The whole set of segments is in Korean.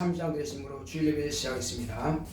3장 되심으로 주일 예배 시작하겠습니다.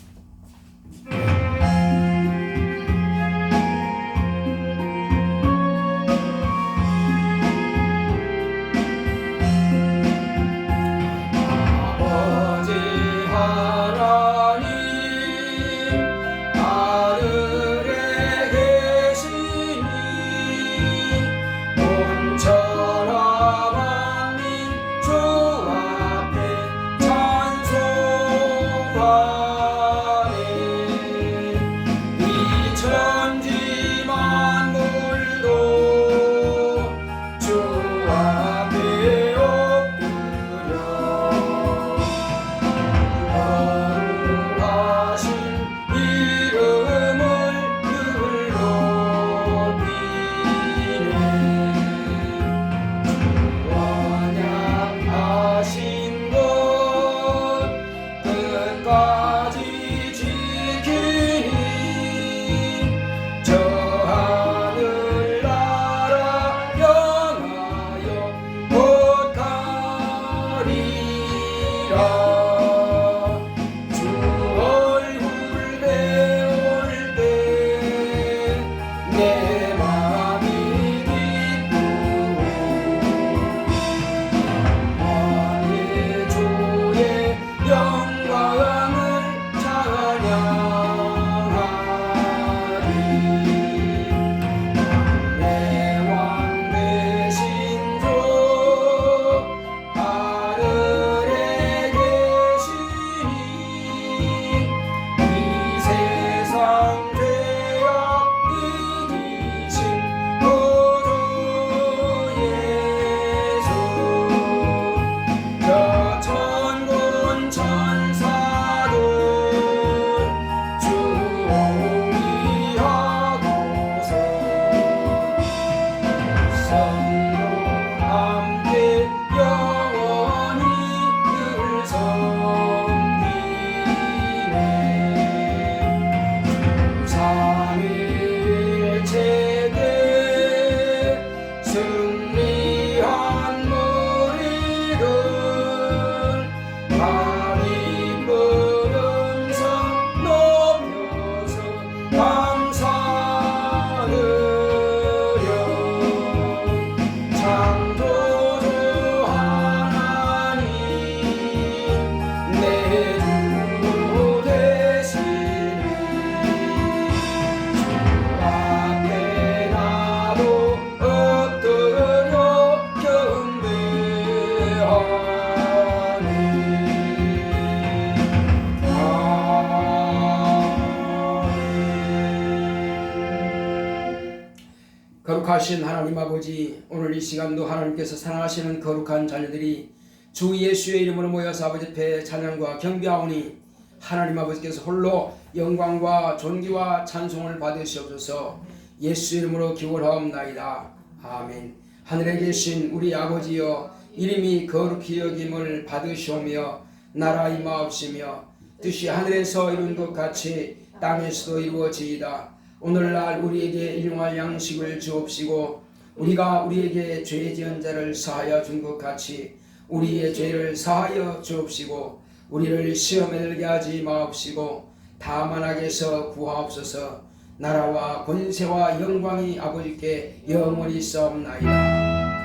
거룩하신 하나님 아버지, 오늘 이 시간도 하나님께서 사랑하시는 거룩한 자녀들이 주 예수의 이름으로 모여서 아버지 앞에 찬양과 경배하오니 하나님 아버지께서 홀로 영광과 존귀와 찬송을 받으시옵소서. 예수 이름으로 기원하옵나이다. 아멘. 하늘에 계신 우리 아버지여, 이름이 거룩히 여김을 받으시오며 나라 임하옵시며 뜻이 하늘에서 이룬 것 같이 땅에서도 이루어지이다. 오늘날 우리에게 일용할 양식을 주옵시고 우리가 우리에게 죄 지은 자를 사하여 준 것 같이 우리의 죄를 사하여 주옵시고 우리를 시험에 들게 하지 마옵시고 다만 악에서 구하옵소서. 나라와 권세와 영광이 아버지께 영원히 있사옵나이다.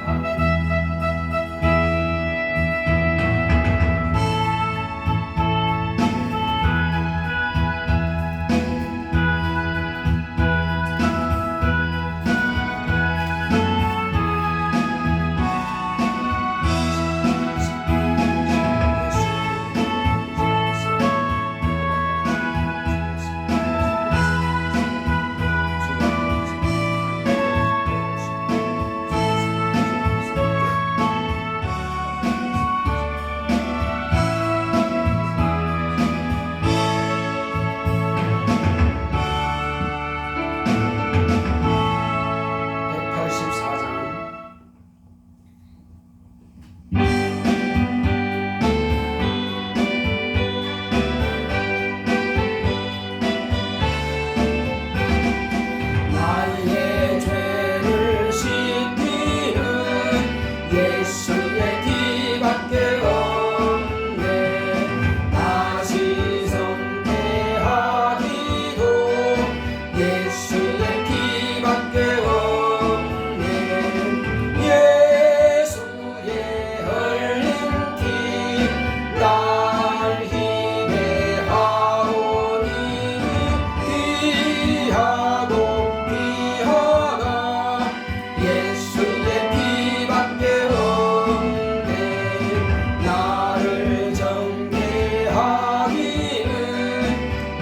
아멘.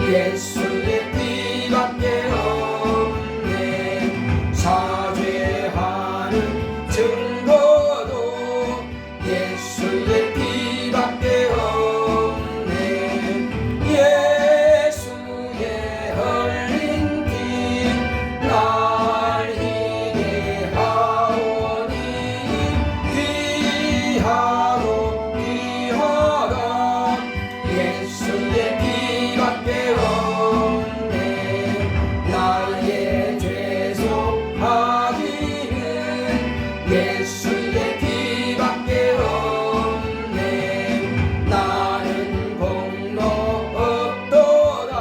예수의 피밖에 없네. 사죄하는 증거도 예수의 피밖에 없네. 예수의 흘린 피 날 희게 하오니 귀하고 귀하다. 예수의 피밖에 없네. 나의 죄 속하기는 예수의 피밖에 없네. 나는 공로 없도다.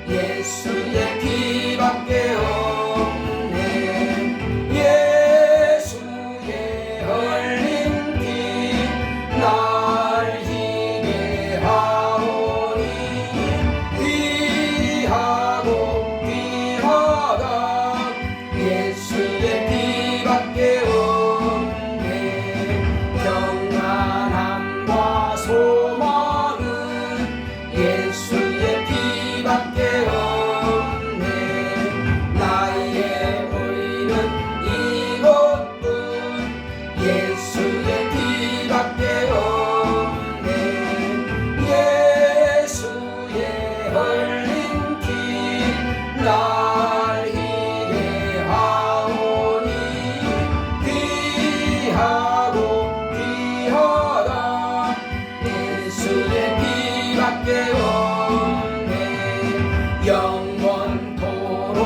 예수의 피밖에 없네. 예수의 흘린 피 날 희게 하오니 귀하고 귀하다. 예수의 피밖에 없네. 평안함과 소망은 예수의 피밖에 없네. 나의 의는 이것뿐 예수의 피밖에 없네. 예수의 흘린 피 날 희게 하오니 귀하고 귀하다. 예수의 피밖에 없네. 영원토록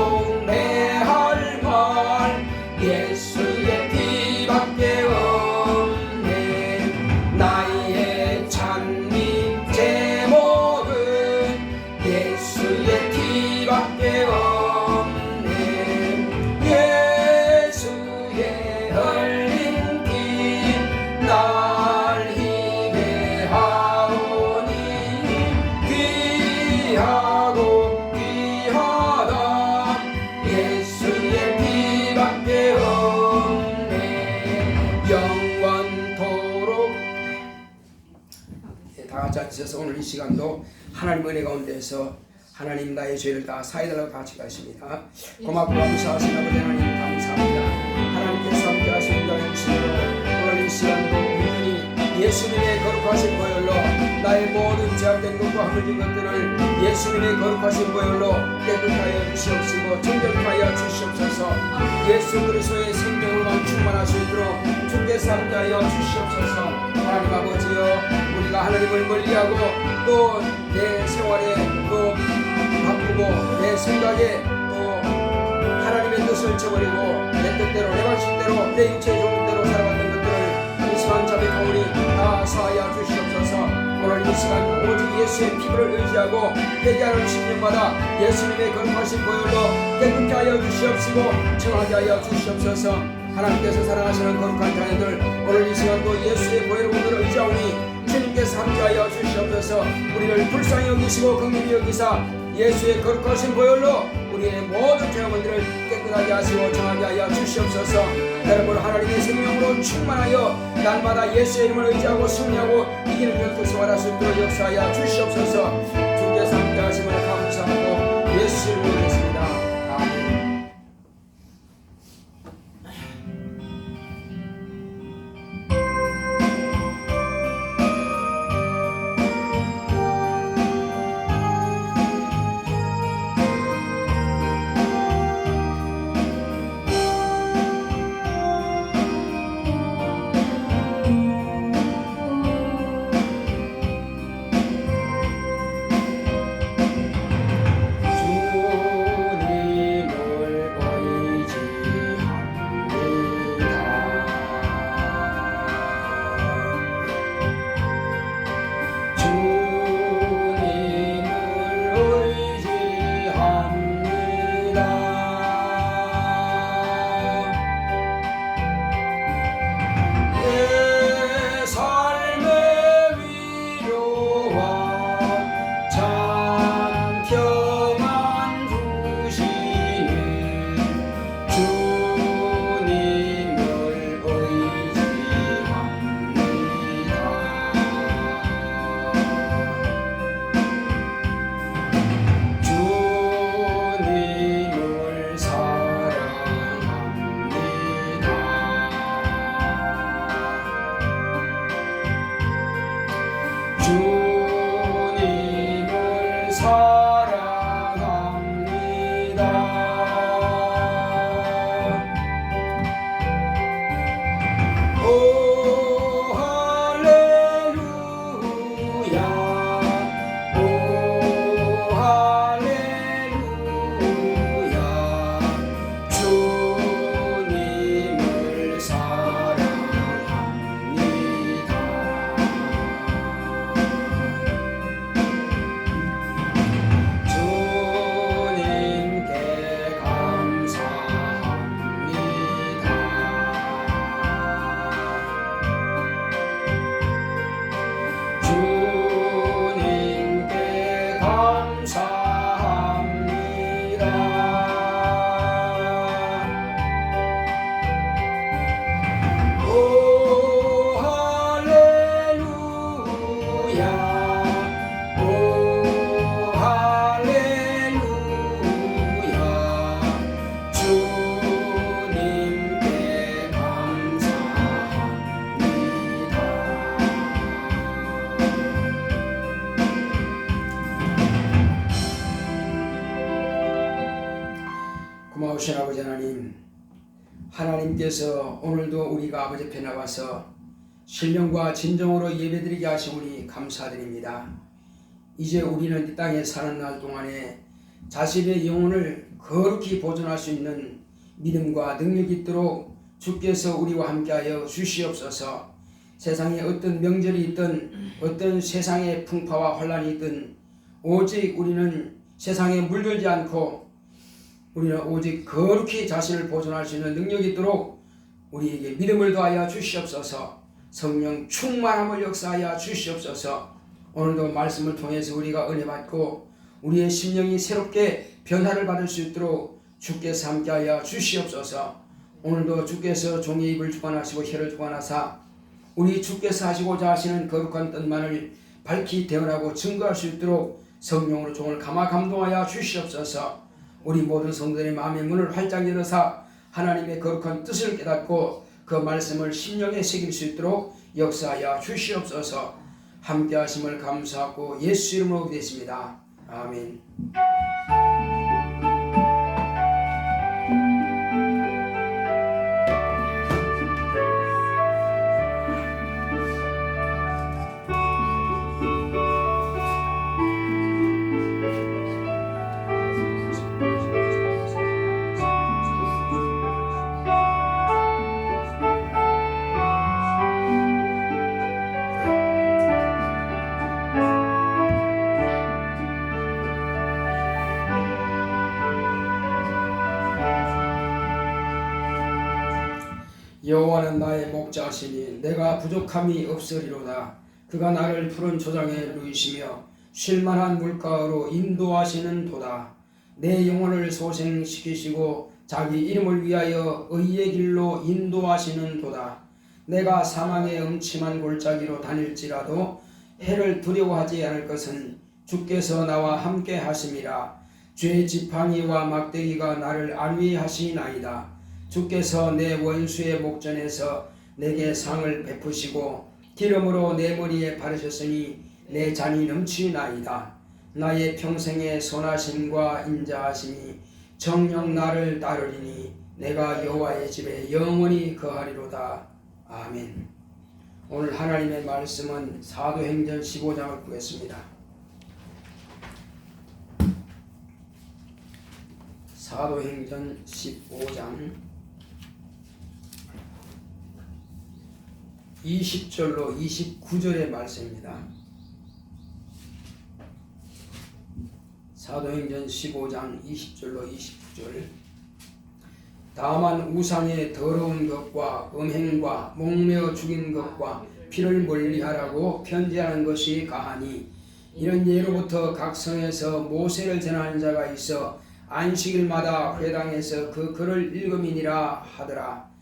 내할 말 예수의 피밖에 없네. 나의 찬미 제목은 예수의 피밖에 없네. 예수의 흘린 피 날 희게 하오니 귀하고 귀하다. 예수의 피밖에 없네. 영원토록. 다 같이 앉으셔서 오늘 이 시간도 하나님 은혜 가운데서 하나님 나의 죄를 다 사해달라고 같이 가십니다. 고맙고 감사하신 아버지 하나님 감사합니다. 하나님께서 함께 하신 은혜를 주시므로 오늘 이 시간도 온전히 예수님의 거룩하신 보혈로 나의 모든 제약된 것과 허물진 것들을 예수님의 거룩하신 보혈로 깨끗하여 주시옵시고 정결하여 주시옵소서. 예수 그리스도의 생명으로만 충만할 수 있도록 주께서 함께하여 주시옵소서. 하나님 아버지여, 우리가 하나님을 멀리하고 또 내 생활에 또 바꾸고 내 생각에 또 하나님의 뜻을 저버리고 내 뜻대로 내 방식대로 내 육체의 종대로 살아왔던 것들을 이 시간 자백하오니 다 사하여 주시옵소서. 오늘 이 시간 오직 예수의 피부를 의지하고 회개하는 심령마다 예수님의 거룩하신 보혈로 깨끗게 하여 주시옵시고 청하게 하여 주시옵소서. 하나님께서 사랑하시는 거룩한 자녀들, 오늘 이 시간도 예수의 보혈을 오늘 의지하오니 주님께서 함께하여 주시옵소서. 우리를 불쌍히 여기시고 긍휼히 여기사 예수의 거룩하신 보혈로 우리의 모든 죄악들을 깨끗하게 하시고 정하게 하여 주시옵소서. 여러분, 하나님의 생명으로 충만하여 날마다 예수의 이름을 의지하고 승리하고 이기는 것을 생활할 수 있도록 역사하여 주시옵소서. 주께서 함께 하심을 감사하고 예수 이름으로 드렸습니다. 아멘. 주님 고마우신 아버지 하나님, 하나님께서 오늘도 우리가 아버지 앞에 나와서 신령과 진정으로 예배드리게 하시오니 감사드립니다. 이제 우리는 이 땅에 사는 날 동안에 자신의 영혼을 거룩히 보존할 수 있는 믿음과 능력이 있도록 주께서 우리와 함께하여 주시옵소서. 세상에 어떤 명절이 있든 어떤 세상의 풍파와 혼란이 있든 오직 우리는 세상에 물들지 않고 우리는 오직 거룩히 자신을 보존할 수 있는 능력이 있도록 우리에게 믿음을 더하여 주시옵소서. 성령 충만함을 역사하여 주시옵소서. 오늘도 말씀을 통해서 우리가 은혜 받고 우리의 심령이 새롭게 변화를 받을 수 있도록 주께서 함께하여 주시옵소서. 오늘도 주께서 종의 입을 주관하시고 혀를 주관하사 우리 주께서 하시고자 하시는 거룩한 뜻만을 밝히 대언하고 증거할 수 있도록 성령으로 종을 감화 감동하여 주시옵소서. 우리 모든 성도들의 마음의 문을 활짝 열어사 하나님의 거룩한 뜻을 깨닫고 그 말씀을 심령에 새길 수 있도록 역사하여 주시옵소서. 함께 하심을 감사하고 예수 이름으로 기도했습니다. 아멘. 여호와는 나의 목자시니 내가 부족함이 없으리로다. 그가 나를 푸른 초장에 누이시며 쉴만한 물가로 인도하시는 도다. 내 영혼을 소생시키시고 자기 이름을 위하여 의의 길로 인도하시는 도다. 내가 사망의 음침한 골짜기로 다닐지라도 해를 두려워하지 않을 것은 주께서 나와 함께 하심이라. 죄의 지팡이와 막대기가 나를 안위하시나이다. 주께서 내 원수의 목전에서 내게 상을 베푸시고 기름으로 내 머리에 바르셨으니 내 잔이 넘치나이다. 나의 평생의 선하심과 인자하심이 정녕 나를 따르리니 내가 여호와의 집에 영원히 거하리로다. 아멘. 오늘 하나님의 말씀은 사도행전 15장을 보겠습니다. 사도행전 15장 20절로 29절의 말씀입니다. 사도행전 15장 20절로 29절. 다만 우상의 더러운 것과 음행과 목매어 죽인 것과 피를 멀리하라고 편지하는 것이 가하니 이런 예로부터 각 성에서 모세를 전하는 자가 있어 안식일마다 회당에서 그 글을 읽음이니라 하더라.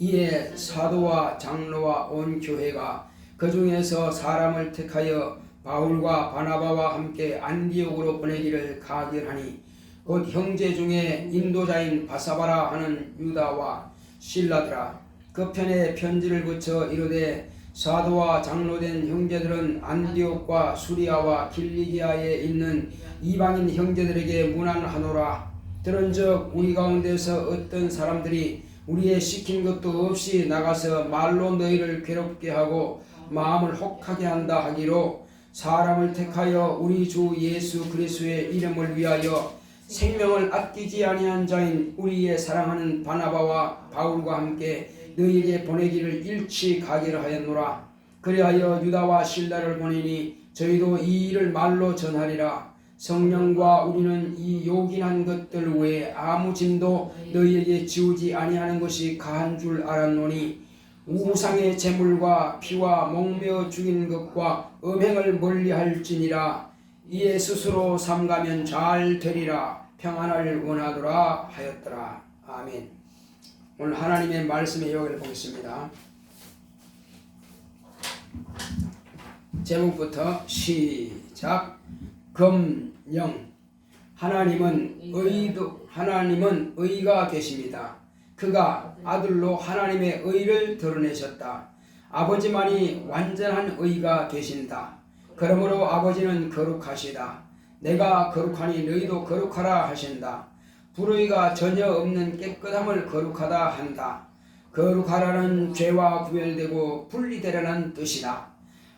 이에 사도와 장로와 온 교회가 그 중에서 사람을 택하여 바울과 바나바와 함께 안디옥으로 보내기를 가결하니 곧 형제 중에 인도자인 바사바라 하는 유다와 실라더라. 그 편에 편지를 붙여 이르되 사도와 장로된 형제들은 안디옥과 수리아와 길리기아에 있는 이방인 형제들에게 문안하노라. 들은즉 우리 가운데서 어떤 사람들이 우리의 시킨 것도 없이 나가서 말로 너희를 괴롭게 하고 마음을 혹하게 한다 하기로 사람을 택하여 우리 주 예수 그리스도의 이름을 위하여 생명을 아끼지 아니한 자인 우리의 사랑하는 바나바와 바울과 함께 너희에게 보내기를 일치 가결하였노라. 그리하여 유다와 실라를 보내니 저희도 이 일을 말로 전하리라. 성령과 우리는 이 요긴한 것들 외에 아무 짐도 너희에게 지우지 아니하는 것이 가한 줄 알았노니 우상의 제물과 피와 목매어 죽인 것과 음행을 멀리할지니라. 이에 스스로 삼가면 잘 되리라. 평안을 원하더라 하였더라. 아멘. 오늘 하나님의 말씀의 요약을 보겠습니다. 제목부터 시작. 금영. 하나님은 의가 되십니다. 그가 아들로 하나님의 의를 드러내셨다. 아버지만이 완전한 의가 되신다. 그러므로 아버지는 거룩하시다. 내가 거룩하니 너희도 거룩하라 하신다. 불의가 전혀 없는 깨끗함을 거룩하다 한다. 거룩하라는 죄와 구별되고 분리되라는 뜻이다.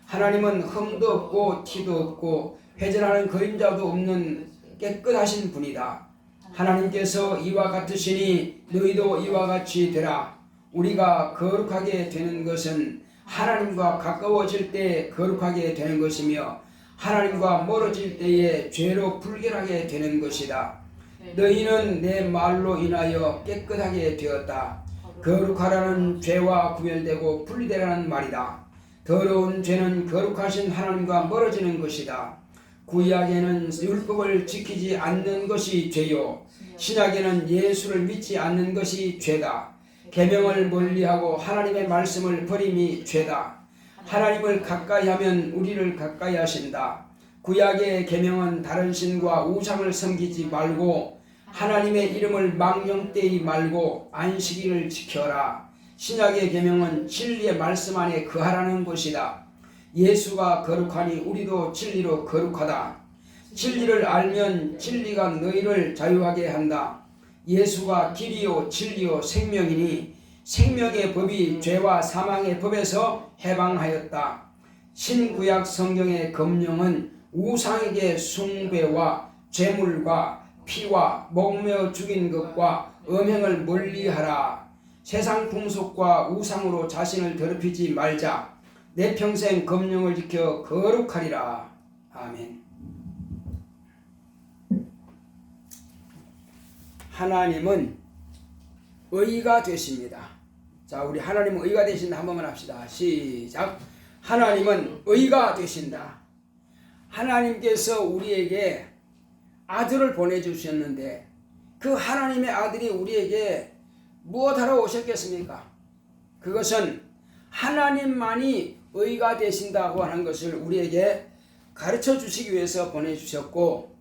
하나님은 흠도 없고 티도 없고 회전하는 그림자도 없는 깨끗하신 분이다. 하나님께서 이와 같으시니 너희도 이와 같이 되라. 우리가 거룩하게 되는 것은 하나님과 가까워질 때 거룩하게 되는 것이며 하나님과 멀어질 때에 죄로 불결하게 되는 것이다. 너희는 내 말로 인하여 깨끗하게 되었다. 거룩하라는 죄와 구별되고 분리되라는 말이다. 더러운 죄는 거룩하신 하나님과 멀어지는 것이다. 구약에는 율법을 지키지 않는 것이 죄요, 신약에는 예수를 믿지 않는 것이 죄다. 계명을 멀리하고 하나님의 말씀을 버림이 죄다. 하나님을 가까이 하면 우리를 가까이 하신다. 구약의 계명은 다른 신과 우상을 섬기지 말고 하나님의 이름을 망령되이 말고 안식일을 지켜라. 신약의 계명은 진리의 말씀 안에 거하라는 것이다. 예수가 거룩하니 우리도 진리로 거룩하다. 진리를 알면 진리가 너희를 자유하게 한다. 예수가 길이요 진리요 생명이니 생명의 법이 죄와 사망의 법에서 해방하였다. 신구약 성경의 검령은 우상에게 숭배와 제물과 피와 목매어 죽인 것과 음행을 멀리하라. 세상 풍속과 우상으로 자신을 더럽히지 말자. 내 평생 검령을 지켜 거룩하리라. 아멘. 하나님은 의가 되십니다. 자, 우리 하나님은 의가 되신다 한 번만 합시다. 시작. 하나님은 의가 되신다. 하나님께서 우리에게 아들을 보내주셨는데 그 하나님의 아들이 우리에게 무엇하러 오셨겠습니까? 그것은 하나님만이 의가 되신다고 하는 것을 우리에게 가르쳐 주시기 위해서 보내주셨고,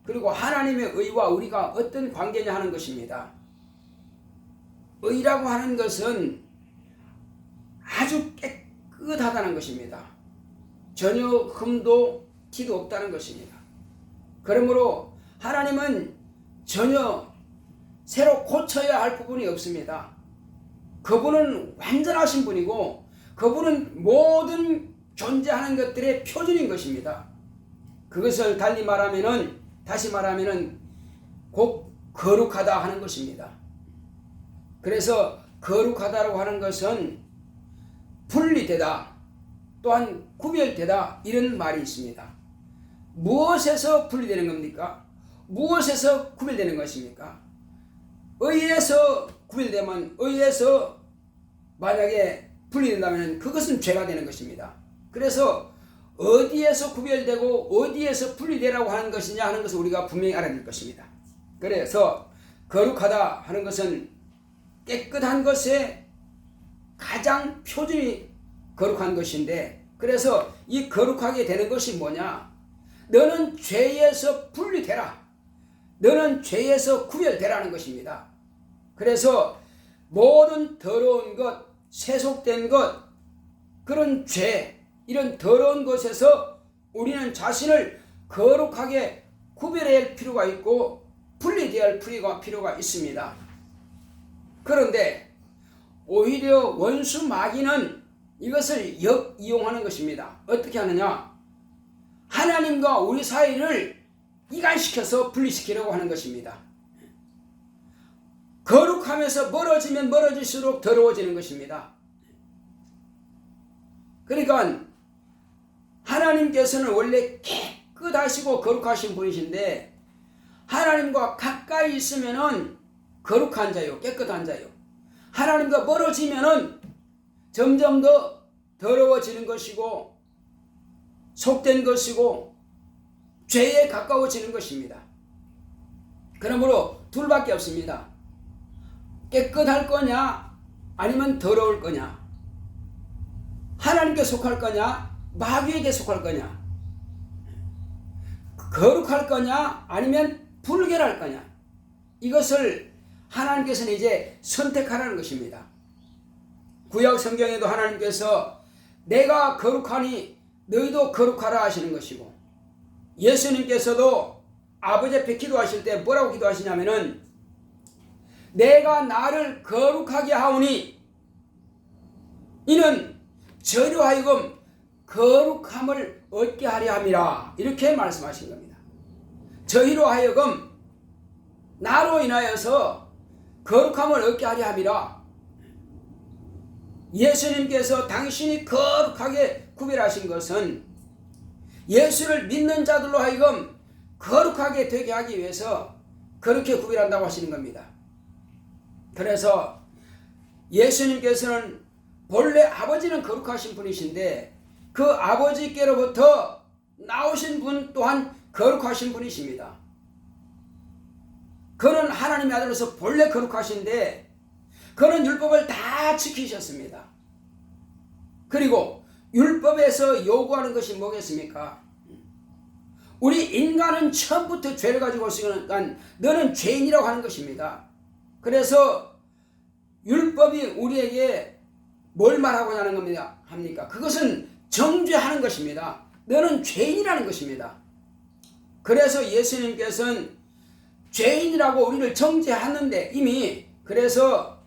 그리고 하나님의 의와 우리가 어떤 관계냐 하는 것입니다. 의라고 하는 것은 아주 깨끗하다는 것입니다. 전혀 흠도 티도 없다는 것입니다. 그러므로 하나님은 전혀 새로 고쳐야 할 부분이 없습니다. 그분은 완전하신 분이고 그분은 모든 존재하는 것들의 표준인 것입니다. 그것을 다시 말하면은 곧 거룩하다 하는 것입니다. 그래서 거룩하다라고 하는 것은 분리되다, 또한 구별되다, 이런 말이 있습니다. 무엇에서 분리되는 겁니까? 무엇에서 구별되는 것입니까? 의에서 구별되면, 의에서 만약에 분리된다면 그것은 죄가 되는 것입니다. 그래서 어디에서 구별되고 어디에서 분리되라고 하는 것이냐 하는 것을 우리가 분명히 알아야 될 것입니다. 그래서 거룩하다 하는 것은 깨끗한 것에 가장 표준이 거룩한 것인데, 그래서 이 거룩하게 되는 것이 뭐냐? 너는 죄에서 분리되라. 너는 죄에서 구별되라는 것입니다. 그래서 모든 더러운 것, 세속된 것, 그런 죄, 이런 더러운 것에서 우리는 자신을 거룩하게 구별해야 할 필요가 있고 분리되어야 할 필요가 있습니다. 그런데 오히려 원수 마귀는 이것을 역이용하는 것입니다. 어떻게 하느냐? 하나님과 우리 사이를 이간시켜서 분리시키려고 하는 것입니다. 거룩하면서 멀어지면 멀어질수록 더러워지는 것입니다. 그러니까 하나님께서는 원래 깨끗하시고 거룩하신 분이신데 하나님과 가까이 있으면은 거룩한 자요, 깨끗한 자요. 하나님과 멀어지면은 점점 더 더러워지는 것이고 속된 것이고 죄에 가까워지는 것입니다. 그러므로 둘밖에 없습니다. 깨끗할 거냐 아니면 더러울 거냐, 하나님께 속할 거냐 마귀에게 속할 거냐, 거룩할 거냐 아니면 불결할 거냐, 이것을 하나님께서는 이제 선택하라는 것입니다. 구약 성경에도 하나님께서 내가 거룩하니 너희도 거룩하라 하시는 것이고, 예수님께서도 아버지 앞에 기도하실 때 뭐라고 기도하시냐면은 내가 나를 거룩하게 하오니 이는 저희로 하여금 거룩함을 얻게 하려 함이라. 이렇게 말씀하신 겁니다. 저희로 하여금 나로 인하여서 거룩함을 얻게 하려 함이라. 예수님께서 당신이 거룩하게 구별하신 것은 예수를 믿는 자들로 하여금 거룩하게 되게 하기 위해서 그렇게 구별한다고 하시는 겁니다. 그래서 예수님께서는 본래 아버지는 거룩하신 분이신데 그 아버지께로부터 나오신 분 또한 거룩하신 분이십니다. 그는 하나님의 아들로서 본래 거룩하신데 그는 율법을 다 지키셨습니다. 그리고 율법에서 요구하는 것이 뭐겠습니까? 우리 인간은 처음부터 죄를 가지고 있으니까 너는 죄인이라고 하는 것입니다. 그래서 율법이 우리에게 뭘 말하고자 하는 합니까? 그것은 정죄하는 것입니다. 너는 죄인이라는 것입니다. 그래서 예수님께서는 죄인이라고 우리를 정죄하는데 이미 그래서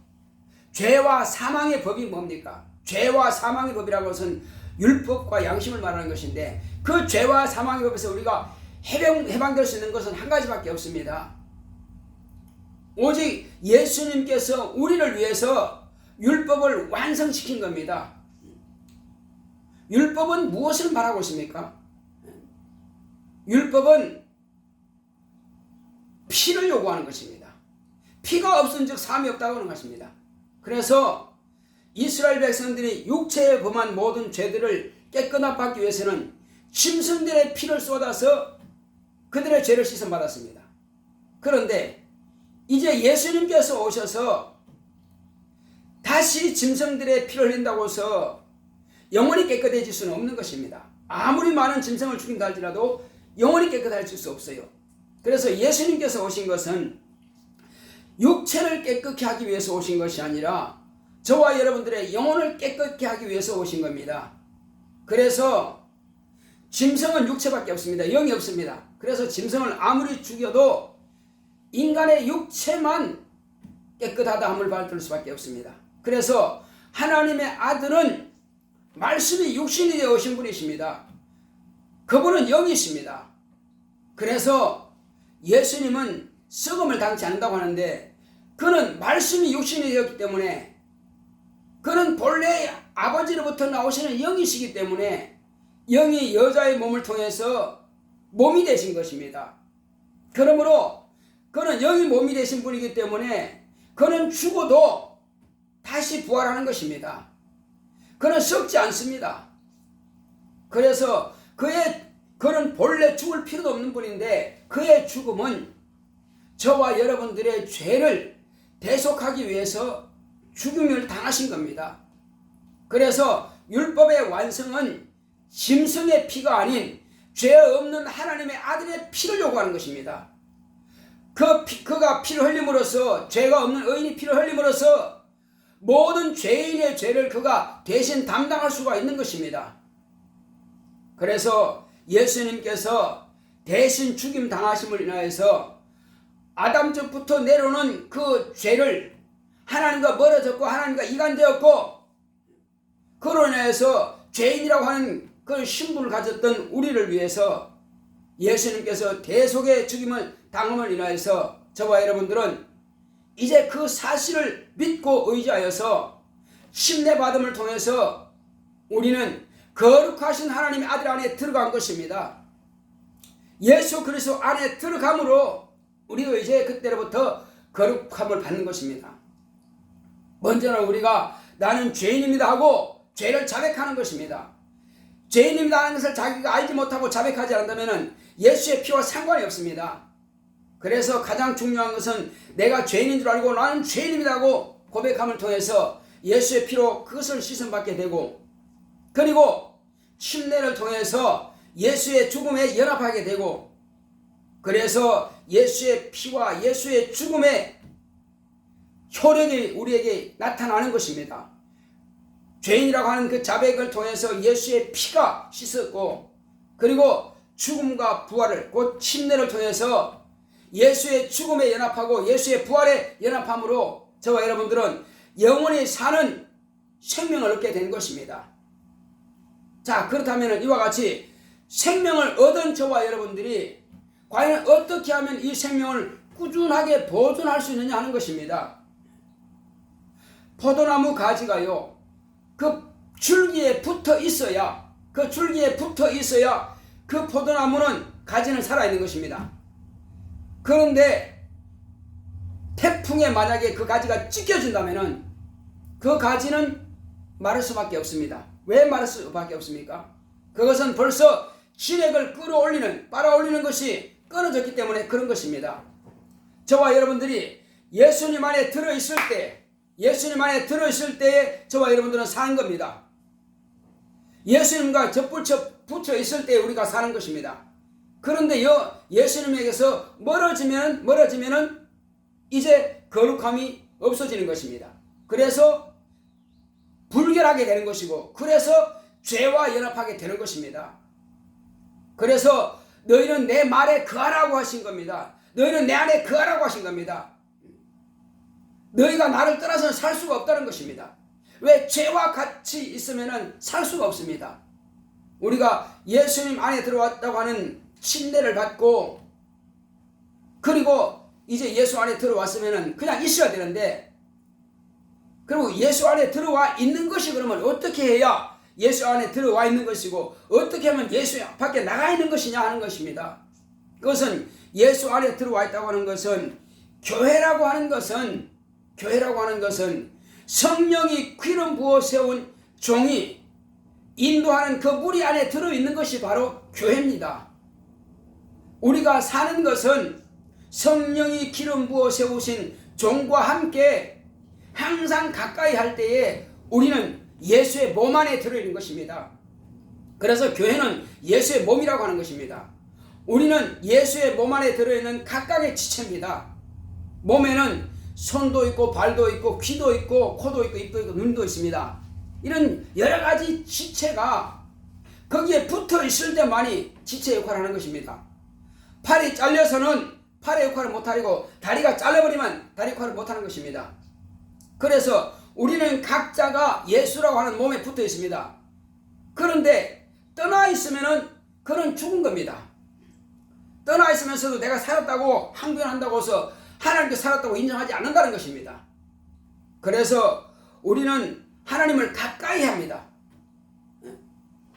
죄와 사망의 법이 뭡니까? 죄와 사망의 법이라고 것은 율법과 양심을 말하는 것인데 그 죄와 사망의 법에서 우리가 해방될 수 있는 것은 한 가지밖에 없습니다. 오직 예수님께서 우리를 위해서 율법을 완성시킨 겁니다. 율법은 무엇을 말하고 있습니까? 율법은 피를 요구하는 것입니다. 피가 없은즉 삶이 없다고 하는 것입니다. 그래서 이스라엘 백성들이 육체에 범한 모든 죄들을 깨끗하게 하기 위해서는 짐승들의 피를 쏟아서 그들의 죄를 씻음받았습니다. 그런데 이제 예수님께서 오셔서 다시 짐승들의 피를 흘린다고 해서 영원히 깨끗해질 수는 없는 것입니다. 아무리 많은 짐승을 죽인다 할지라도 영원히 깨끗해질 수 없어요. 그래서 예수님께서 오신 것은 육체를 깨끗게 하기 위해서 오신 것이 아니라 저와 여러분들의 영혼을 깨끗게 하기 위해서 오신 겁니다. 그래서 짐승은 육체밖에 없습니다. 영이 없습니다. 그래서 짐승을 아무리 죽여도 인간의 육체만 깨끗하다 함을 받을 수밖에 없습니다. 그래서 하나님의 아들은 말씀이 육신이 되어 오신 분이십니다. 그분은 영이십니다. 그래서 예수님은 썩음을 당치 않는다고 하는데 그는 말씀이 육신이 되었기 때문에 그는 본래 아버지로부터 나오시는 영이시기 때문에 영이 여자의 몸을 통해서 몸이 되신 것입니다. 그러므로 그는 영이 몸이 되신 분이기 때문에 그는 죽어도 다시 부활하는 것입니다. 그는 썩지 않습니다. 그래서 그는 본래 죽을 필요도 없는 분인데 그의 죽음은 저와 여러분들의 죄를 대속하기 위해서 죽음을 당하신 겁니다. 그래서 율법의 완성은 짐승의 피가 아닌 죄 없는 하나님의 아들의 피를 요구하는 것입니다. 그가 피를 흘림으로써 죄가 없는 의인이 피를 흘림으로써 모든 죄인의 죄를 그가 대신 담당할 수가 있는 것입니다. 그래서 예수님께서 대신 죽임 당하심을 인하여서 아담적부터 내려오는 그 죄를 하나님과 멀어졌고 하나님과 이간되었고 그로 인해서 죄인이라고 하는 그 신분을 가졌던 우리를 위해서 예수님께서 대속의 죽임을 당함을 인하여서 저와 여러분들은 이제 그 사실을 믿고 의지하여서 침례받음을 통해서 우리는 거룩하신 하나님의 아들 안에 들어간 것입니다. 예수 그리스도 안에 들어감으로 우리가 이제 그때로부터 거룩함을 받는 것입니다. 먼저는 우리가 나는 죄인입니다 하고 죄를 자백하는 것입니다. 죄인입니다 하는 것을 자기가 알지 못하고 자백하지 않는다면 예수의 피와 상관이 없습니다. 그래서 가장 중요한 것은 내가 죄인인 줄 알고 나는 죄인입니다 하고 고백함을 통해서 예수의 피로 그것을 씻음받게 되고 그리고 침례를 통해서 예수의 죽음에 연합하게 되고 그래서 예수의 피와 예수의 죽음의 효력이 우리에게 나타나는 것입니다. 죄인이라고 하는 그 자백을 통해서 예수의 피가 씻었고 그리고 죽음과 부활을 곧 침례를 통해서 예수의 죽음에 연합하고 예수의 부활에 연합함으로 저와 여러분들은 영원히 사는 생명을 얻게 된 것입니다. 자, 그렇다면 이와 같이 생명을 얻은 저와 여러분들이 과연 어떻게 하면 이 생명을 꾸준하게 보존할 수 있느냐 하는 것입니다. 포도나무 가지가요, 그 줄기에 붙어 있어야, 그 포도나무는 가지는 살아있는 것입니다. 그런데 태풍에 만약에 그 가지가 찢겨진다면 그 가지는 마를 수밖에 없습니다. 왜 마를 수밖에 없습니까? 그것은 벌써 진액을 빨아올리는 것이 끊어졌기 때문에 그런 것입니다. 저와 여러분들이 예수님 안에 들어있을 때에 저와 여러분들은 사는 겁니다. 예수님과 붙여 있을 때 우리가 사는 것입니다. 그런데 예수님에게서 멀어지면은 이제 거룩함이 없어지는 것입니다. 그래서 불결하게 되는 것이고, 그래서 죄와 연합하게 되는 것입니다. 그래서 너희는 내 말에 거하라고 하신 겁니다. 너희는 내 안에 거하라고 하신 겁니다. 너희가 나를 떠나서는 살 수가 없다는 것입니다. 왜? 죄와 같이 있으면 살 수가 없습니다. 우리가 예수님 안에 들어왔다고 하는 침례를 받고, 그리고 이제 예수 안에 들어왔으면 그냥 있어야 되는데, 그리고 예수 안에 들어와 있는 것이 그러면 어떻게 해야 예수 안에 들어와 있는 것이고, 어떻게 하면 예수 밖에 나가 있는 것이냐 하는 것입니다. 그것은 예수 안에 들어와 있다고 하는 것은, 교회라고 하는 것은 성령이 기름 부어 세운 종이 인도하는 그 무리 안에 들어있는 것이 바로 교회입니다. 우리가 사는 것은 성령이 기름 부어 세우신 종과 함께 항상 가까이 할 때에 우리는 예수의 몸 안에 들어있는 것입니다. 그래서 교회는 예수의 몸이라고 하는 것입니다. 우리는 예수의 몸 안에 들어있는 각각의 지체입니다. 몸에는 손도 있고 발도 있고 귀도 있고 코도 있고 입도 있고 눈도 있습니다. 이런 여러 가지 지체가 거기에 붙어 있을 때만이 지체 역할을 하는 것입니다. 팔이 잘려서는 팔의 역할을 못하고, 다리가 잘려버리면 다리 역할을 못하는 것입니다. 그래서 우리는 각자가 예수라고 하는 몸에 붙어 있습니다. 그런데 떠나 있으면은 그는 죽은 겁니다. 떠나 있으면서도 내가 살았다고 항변한다고 해서 하나님께 살았다고 인정하지 않는다는 것입니다. 그래서 우리는 하나님을 가까이 합니다.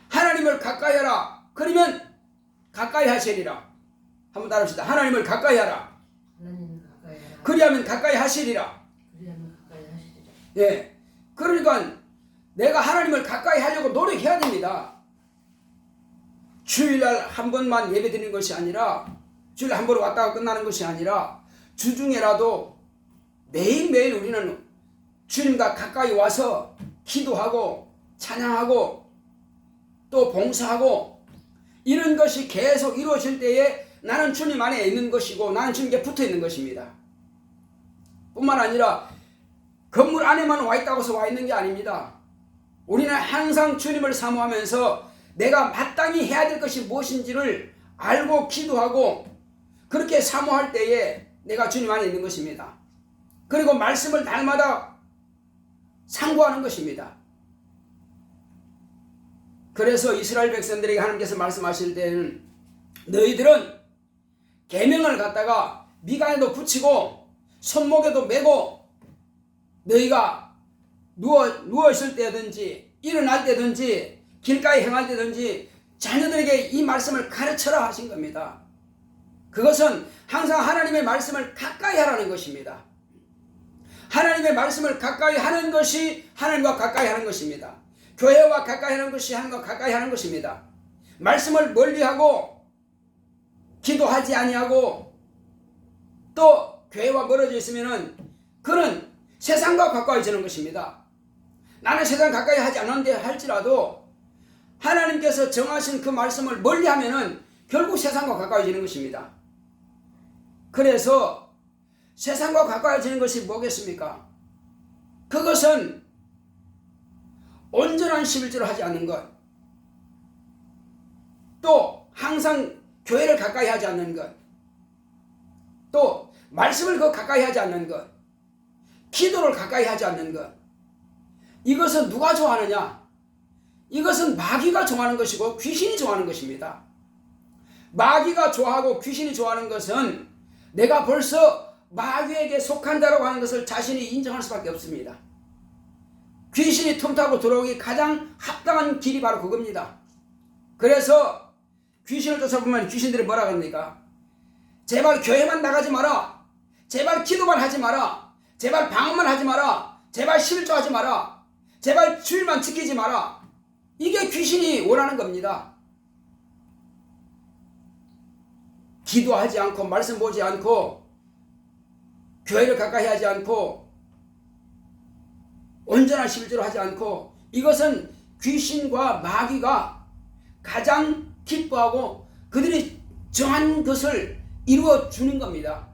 하나님을 가까이 하라. 그러면 가까이 하시리라. 한번 따라합시다. 하나님을 가까이 하라. 그리하면 가까이 하시리라. 예. 그러니까 내가 하나님을 가까이 하려고 노력해야 됩니다. 주일날 한 번만 예배 드리는 것이 아니라, 주일날 한 번 왔다가 끝나는 것이 아니라, 주중에라도 매일매일 우리는 주님과 가까이 와서 기도하고 찬양하고 또 봉사하고, 이런 것이 계속 이루어질 때에 나는 주님 안에 있는 것이고 나는 주님께 붙어 있는 것입니다. 뿐만 아니라 건물 안에만 와 있다고 해서 와 있는 게 아닙니다. 우리는 항상 주님을 사모하면서 내가 마땅히 해야 될 것이 무엇인지를 알고 기도하고 그렇게 사모할 때에 내가 주님 안에 있는 것입니다. 그리고 말씀을 날마다 상고하는 것입니다. 그래서 이스라엘 백성들에게 하나님께서 말씀하실 때는 너희들은 계명을 갖다가 미간에도 붙이고 손목에도 메고 너희가 누워 있을 때든지 일어날 때든지 길가에 행할 때든지 자녀들에게 이 말씀을 가르쳐라 하신 겁니다. 그것은 항상 하나님의 말씀을 가까이 하라는 것입니다. 하나님의 말씀을 가까이 하는 것이 하나님과 가까이 하는 것입니다. 교회와 가까이 하는 것이 하나님과 가까이 하는 것입니다. 말씀을 멀리하고 기도하지 아니하고 또 교회와 멀어져 있으면은 그는 세상과 가까워지는 것입니다. 나는 세상 가까이 하지 않는데 할지라도 하나님께서 정하신 그 말씀을 멀리하면은 결국 세상과 가까워지는 것입니다. 그래서 세상과 가까워지는 것이 뭐겠습니까? 그것은 온전한 11조를 하지 않는 것, 또 항상 교회를 가까이 하지 않는 것, 또 말씀을 그 가까이 하지 않는 것, 기도를 가까이 하지 않는 것, 이것은 누가 좋아하느냐? 이것은 마귀가 좋아하는 것이고 귀신이 좋아하는 것입니다. 마귀가 좋아하고 귀신이 좋아하는 것은 내가 벌써 마귀에게 속한 자라고 하는 것을 자신이 인정할 수밖에 없습니다. 귀신이 틈타고 들어오기 가장 합당한 길이 바로 그겁니다. 그래서 귀신을 쫓아보면 귀신들이 뭐라 그럽니까? 제발 교회만 나가지 마라. 제발 기도만 하지 마라. 제발 방언만 하지 마라. 제발 실조하지 마라. 제발 주일만 지키지 마라. 이게 귀신이 원하는 겁니다. 기도하지 않고 말씀 보지 않고 교회를 가까이 하지 않고 온전한 실제로 하지 않고, 이것은 귀신과 마귀가 가장 기뻐하고 그들이 정한 것을 이루어 주는 겁니다.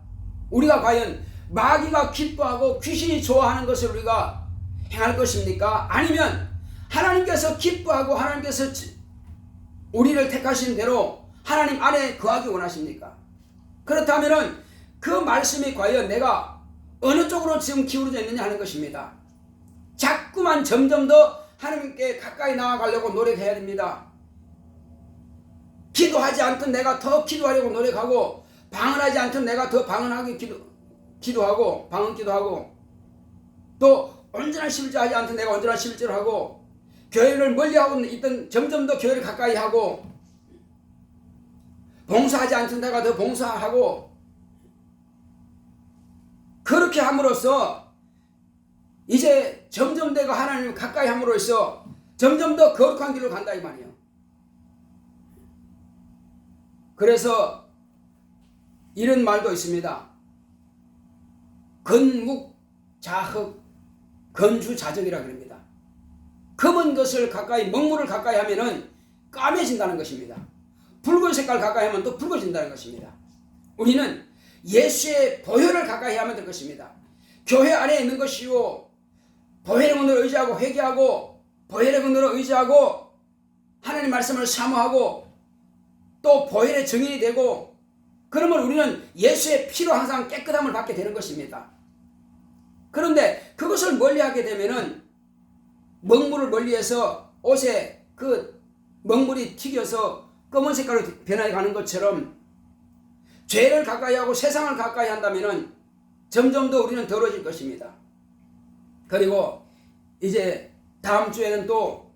우리가 과연 마귀가 기뻐하고 귀신이 좋아하는 것을 우리가 행할 것입니까? 아니면 하나님께서 기뻐하고 하나님께서 우리를 택하신 대로 하나님 안에 거하기 원하십니까? 그렇다면 그 말씀이 과연 내가 어느 쪽으로 지금 기울어져 있느냐 하는 것입니다. 자꾸만 점점 더 하나님께 가까이 나아가려고 노력해야 됩니다. 기도하지 않던 내가 더 기도하려고 노력하고, 방언하지 않던 내가 더 방언하게 기도하고 방언 기도하고, 또 온전한 실제하지 않던 내가 온전한 실제를 하고, 교회를 멀리하고 있던 점점 더 교회를 가까이 하고, 봉사하지 않던 내가 더 봉사하고, 그렇게 함으로써 이제 점점 내가 하나님을 가까이 함으로써 점점 더 거룩한 길로 간다 이 말이에요. 그래서 이런 말도 있습니다. 건묵자흑 건주자적이라 그럽니다. 검은 것을 가까이, 먹물을 가까이 하면은 까매진다는 것입니다. 붉은 색깔 가까이 하면 또 붉어진다는 것입니다. 우리는 예수의 보혈을 가까이 하면 될 것입니다. 교회 안에 있는 것이요, 보혈의 근원을 의지하고 회개하고, 보혈의 근원을 의지하고 하나님 말씀을 사모하고, 또 보혈의 증인이 되고, 그러면 우리는 예수의 피로 항상 깨끗함을 받게 되는 것입니다. 그런데 그것을 멀리하게 되면은 먹물을 멀리해서 옷에 그 먹물이 튀겨서 검은 색깔로 변해 가는 것처럼 죄를 가까이 하고 세상을 가까이 한다면은 점점 더 우리는 더러워질 것입니다. 그리고 이제 다음 주에는 또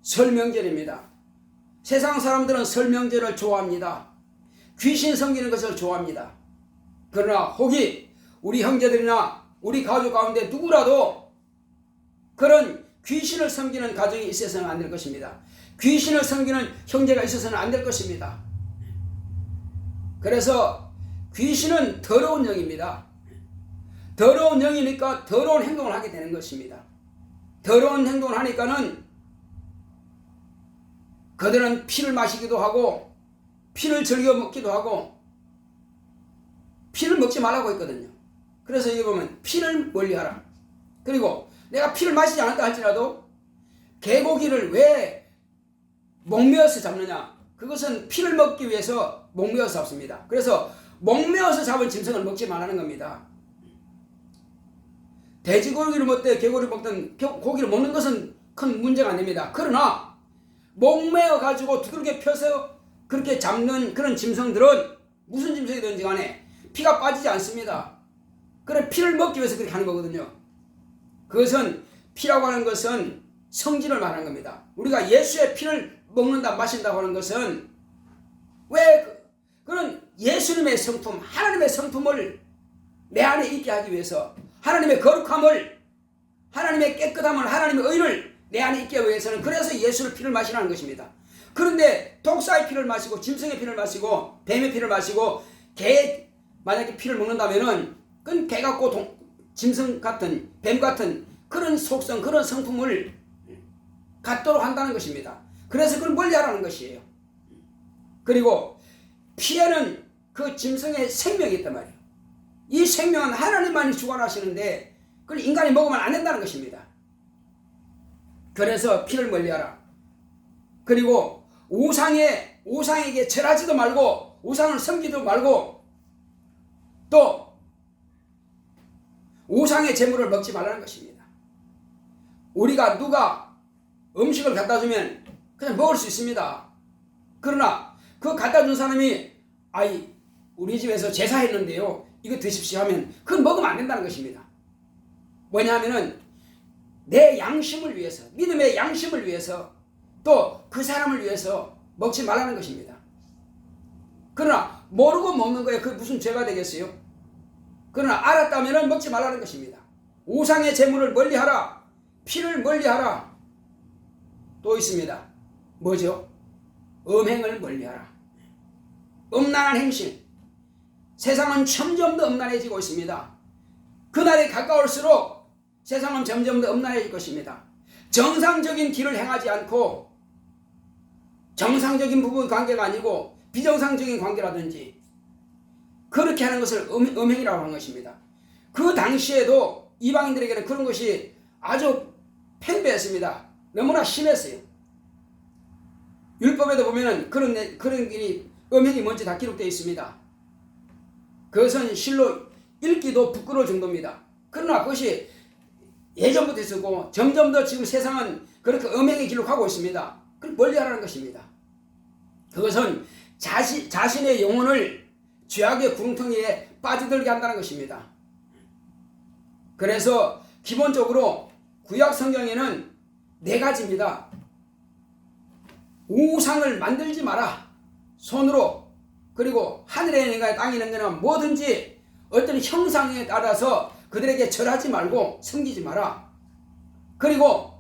설 명절입니다. 세상 사람들은 설 명절을 좋아합니다. 귀신 섬기는 것을 좋아합니다. 그러나 혹이 우리 형제들이나 우리 가족 가운데 누구라도 그런 귀신을 섬기는 가정이 있어서는 안 될 것입니다. 귀신을 섬기는 형제가 있어서는 안 될 것입니다. 그래서 귀신은 더러운 영입니다. 더러운 영이니까 더러운 행동을 하게 되는 것입니다. 더러운 행동을 하니까는 그들은 피를 마시기도 하고 피를 즐겨 먹기도 하고 피를 먹지 말라고 했거든요. 그래서 여기 보면 피를 멀리하라. 그리고 내가 피를 마시지 않았다 할지라도 개고기를 왜 목매어서 잡느냐? 그것은 피를 먹기 위해서 목매어서 잡습니다. 그래서 목매어서 잡은 짐승을 먹지 말라는 겁니다. 돼지고기를 먹든 개고기를 먹든 고기를 먹는 것은 큰 문제가 안 됩니다. 그러나 목매어 가지고 두들겨 펴서 그렇게 잡는 그런 짐승들은 무슨 짐승이든지 간에 피가 빠지지 않습니다. 그래 피를 먹기 위해서 그렇게 하는 거거든요. 그것은 피라고 하는 것은 성질을 말하는 겁니다. 우리가 예수의 피를 먹는다 마신다고 하는 것은 왜 그런 예수님의 성품, 하나님의 성품을 내 안에 있게 하기 위해서, 하나님의 거룩함을, 하나님의 깨끗함을, 하나님의 의를 내 안에 있게 하기 위해서는, 그래서 예수의 피를 마시라는 것입니다. 그런데 독사의 피를 마시고 짐승의 피를 마시고 뱀의 피를 마시고 개 만약에 피를 먹는다면은 그건 개 같고 짐승 같은 뱀 같은 그런 속성, 그런 성품을 갖도록 한다는 것입니다. 그래서 그걸 멀리하라는 것이에요. 그리고 피에는 그 짐승의 생명이 있단 말이에요. 이 생명은 하나님만이 주관하시는데 그걸 인간이 먹으면 안 된다는 것입니다. 그래서 피를 멀리하라. 그리고 우상에게 절하지도 말고 우상을 섬기도 말고 또 우상의 재물을 먹지 말라는 것입니다. 우리가 누가 음식을 갖다 주면 그냥 먹을 수 있습니다. 그러나 그 갖다 준 사람이 아이 우리 집에서 제사했는데요 이거 드십시오 하면 그건 먹으면 안 된다는 것입니다. 뭐냐면은 내 양심을 위해서, 믿음의 양심을 위해서, 또 그 사람을 위해서 먹지 말라는 것입니다. 그러나 모르고 먹는 거에 그게 무슨 죄가 되겠어요? 그러나 알았다면 먹지 말라는 것입니다. 우상의 재물을 멀리하라, 피를 멀리하라. 또 있습니다. 뭐죠? 음행을 멀리하라. 음란한 행실. 세상은 점점 더 음란해지고 있습니다. 그날이 가까울수록 세상은 점점 더 음란해질 것입니다. 정상적인 길을 행하지 않고 정상적인 부부 관계가 아니고 비정상적인 관계라든지 그렇게 하는 것을 음행이라고 하는 것입니다. 그 당시에도 이방인들에게는 그런 것이 아주 팽배했습니다. 너무나 심했어요. 율법에도 보면은 그런 일이 음행이 뭔지 다 기록되어 있습니다. 그것은 실로 읽기도 부끄러울 정도입니다. 그러나 그것이 예전부터 있었고 점점 더 지금 세상은 그렇게 음행의 길로 가고 있습니다. 그걸 멀리하라는 것입니다. 그것은 자신의 영혼을 죄악의 구렁텅이에 빠져들게 한다는 것입니다. 그래서 기본적으로 구약 성경에는 4가지입니다. 우상을 만들지 마라. 손으로. 그리고 하늘에 있는 거나 땅에 있는 거나 뭐든지 어떤 형상에 따라서 그들에게 절하지 말고 섬기지 마라. 그리고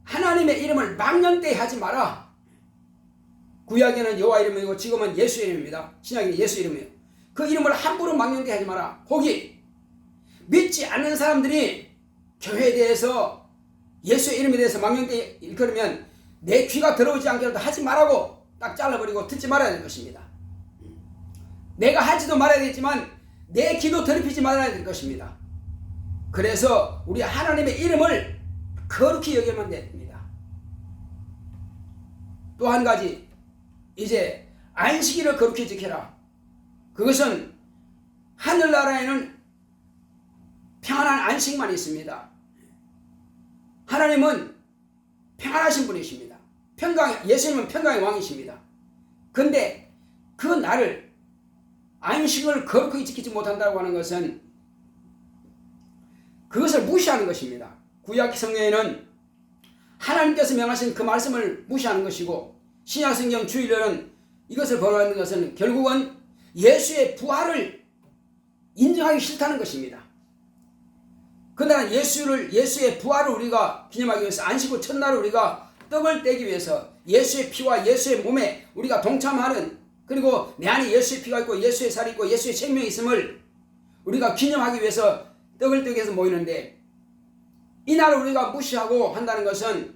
하나님의 이름을 망령되이 마라. 구약에는 여호와 이름이고 지금은 예수 이름입니다. 신약에는 예수 이름이에요. 그 이름을 함부로 망령되이 하지 마라. 혹이 믿지 않는 사람들이 교회에 대해서 예수의 이름에 대해서 망령되이 일컬으면 내 귀가 들어오지 않게라도 하지 말라고 딱 잘라버리고 듣지 말아야 될 것입니다. 내가 하지도 말아야 되지만 내 귀도 더럽히지 말아야 될 것입니다. 그래서 우리 하나님의 이름을 거룩히 여기면 됩니다. 또 한 가지, 이제 안식일을 거룩히 지켜라. 그것은 하늘나라에는 평안한 안식만 있습니다. 하나님은 평안하신 분이십니다. 예수님은 평강의 왕이십니다. 근데 그 날을 안식을 거룩히 지키지 못한다고 하는 것은 그것을 무시하는 것입니다. 구약 성경에는 하나님께서 명하신 그 말씀을 무시하는 것이고 신약 성경 주일에는 이것을 벌하는 것은 결국은 예수의 부활을 인정하기 싫다는 것입니다. 그날 예수의 부활을 우리가 기념하기 위해서 안식일 첫날을 우리가 떡을 떼기 위해서 예수의 피와 예수의 몸에 우리가 동참하는, 그리고 내 안에 예수의 피가 있고 예수의 살이 있고 예수의 생명이 있음을 우리가 기념하기 위해서 떡을 떼기 위해서 모이는데, 이 날을 우리가 무시하고 한다는 것은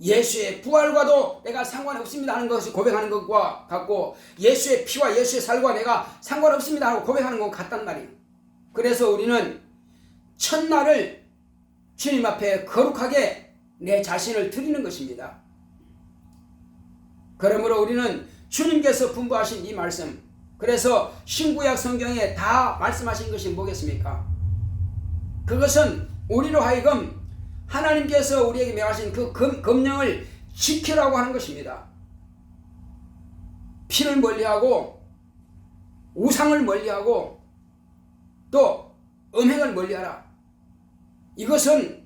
예수의 부활과도 내가 상관없습니다 하는 것을 고백하는 것과 같고, 예수의 피와 예수의 살과 내가 상관없습니다 하고 고백하는 것 같단 말이에요. 그래서 우리는 첫날을 주님 앞에 거룩하게 내 자신을 드리는 것입니다. 그러므로 우리는 주님께서 분부하신 이 말씀, 그래서 신구약 성경에 다 말씀하신 것이 뭐겠습니까? 그것은 우리로 하여금 하나님께서 우리에게 명하신 그 금령을 지키라고 하는 것입니다. 피를 멀리하고 우상을 멀리하고 또 음행을 멀리하라. 이것은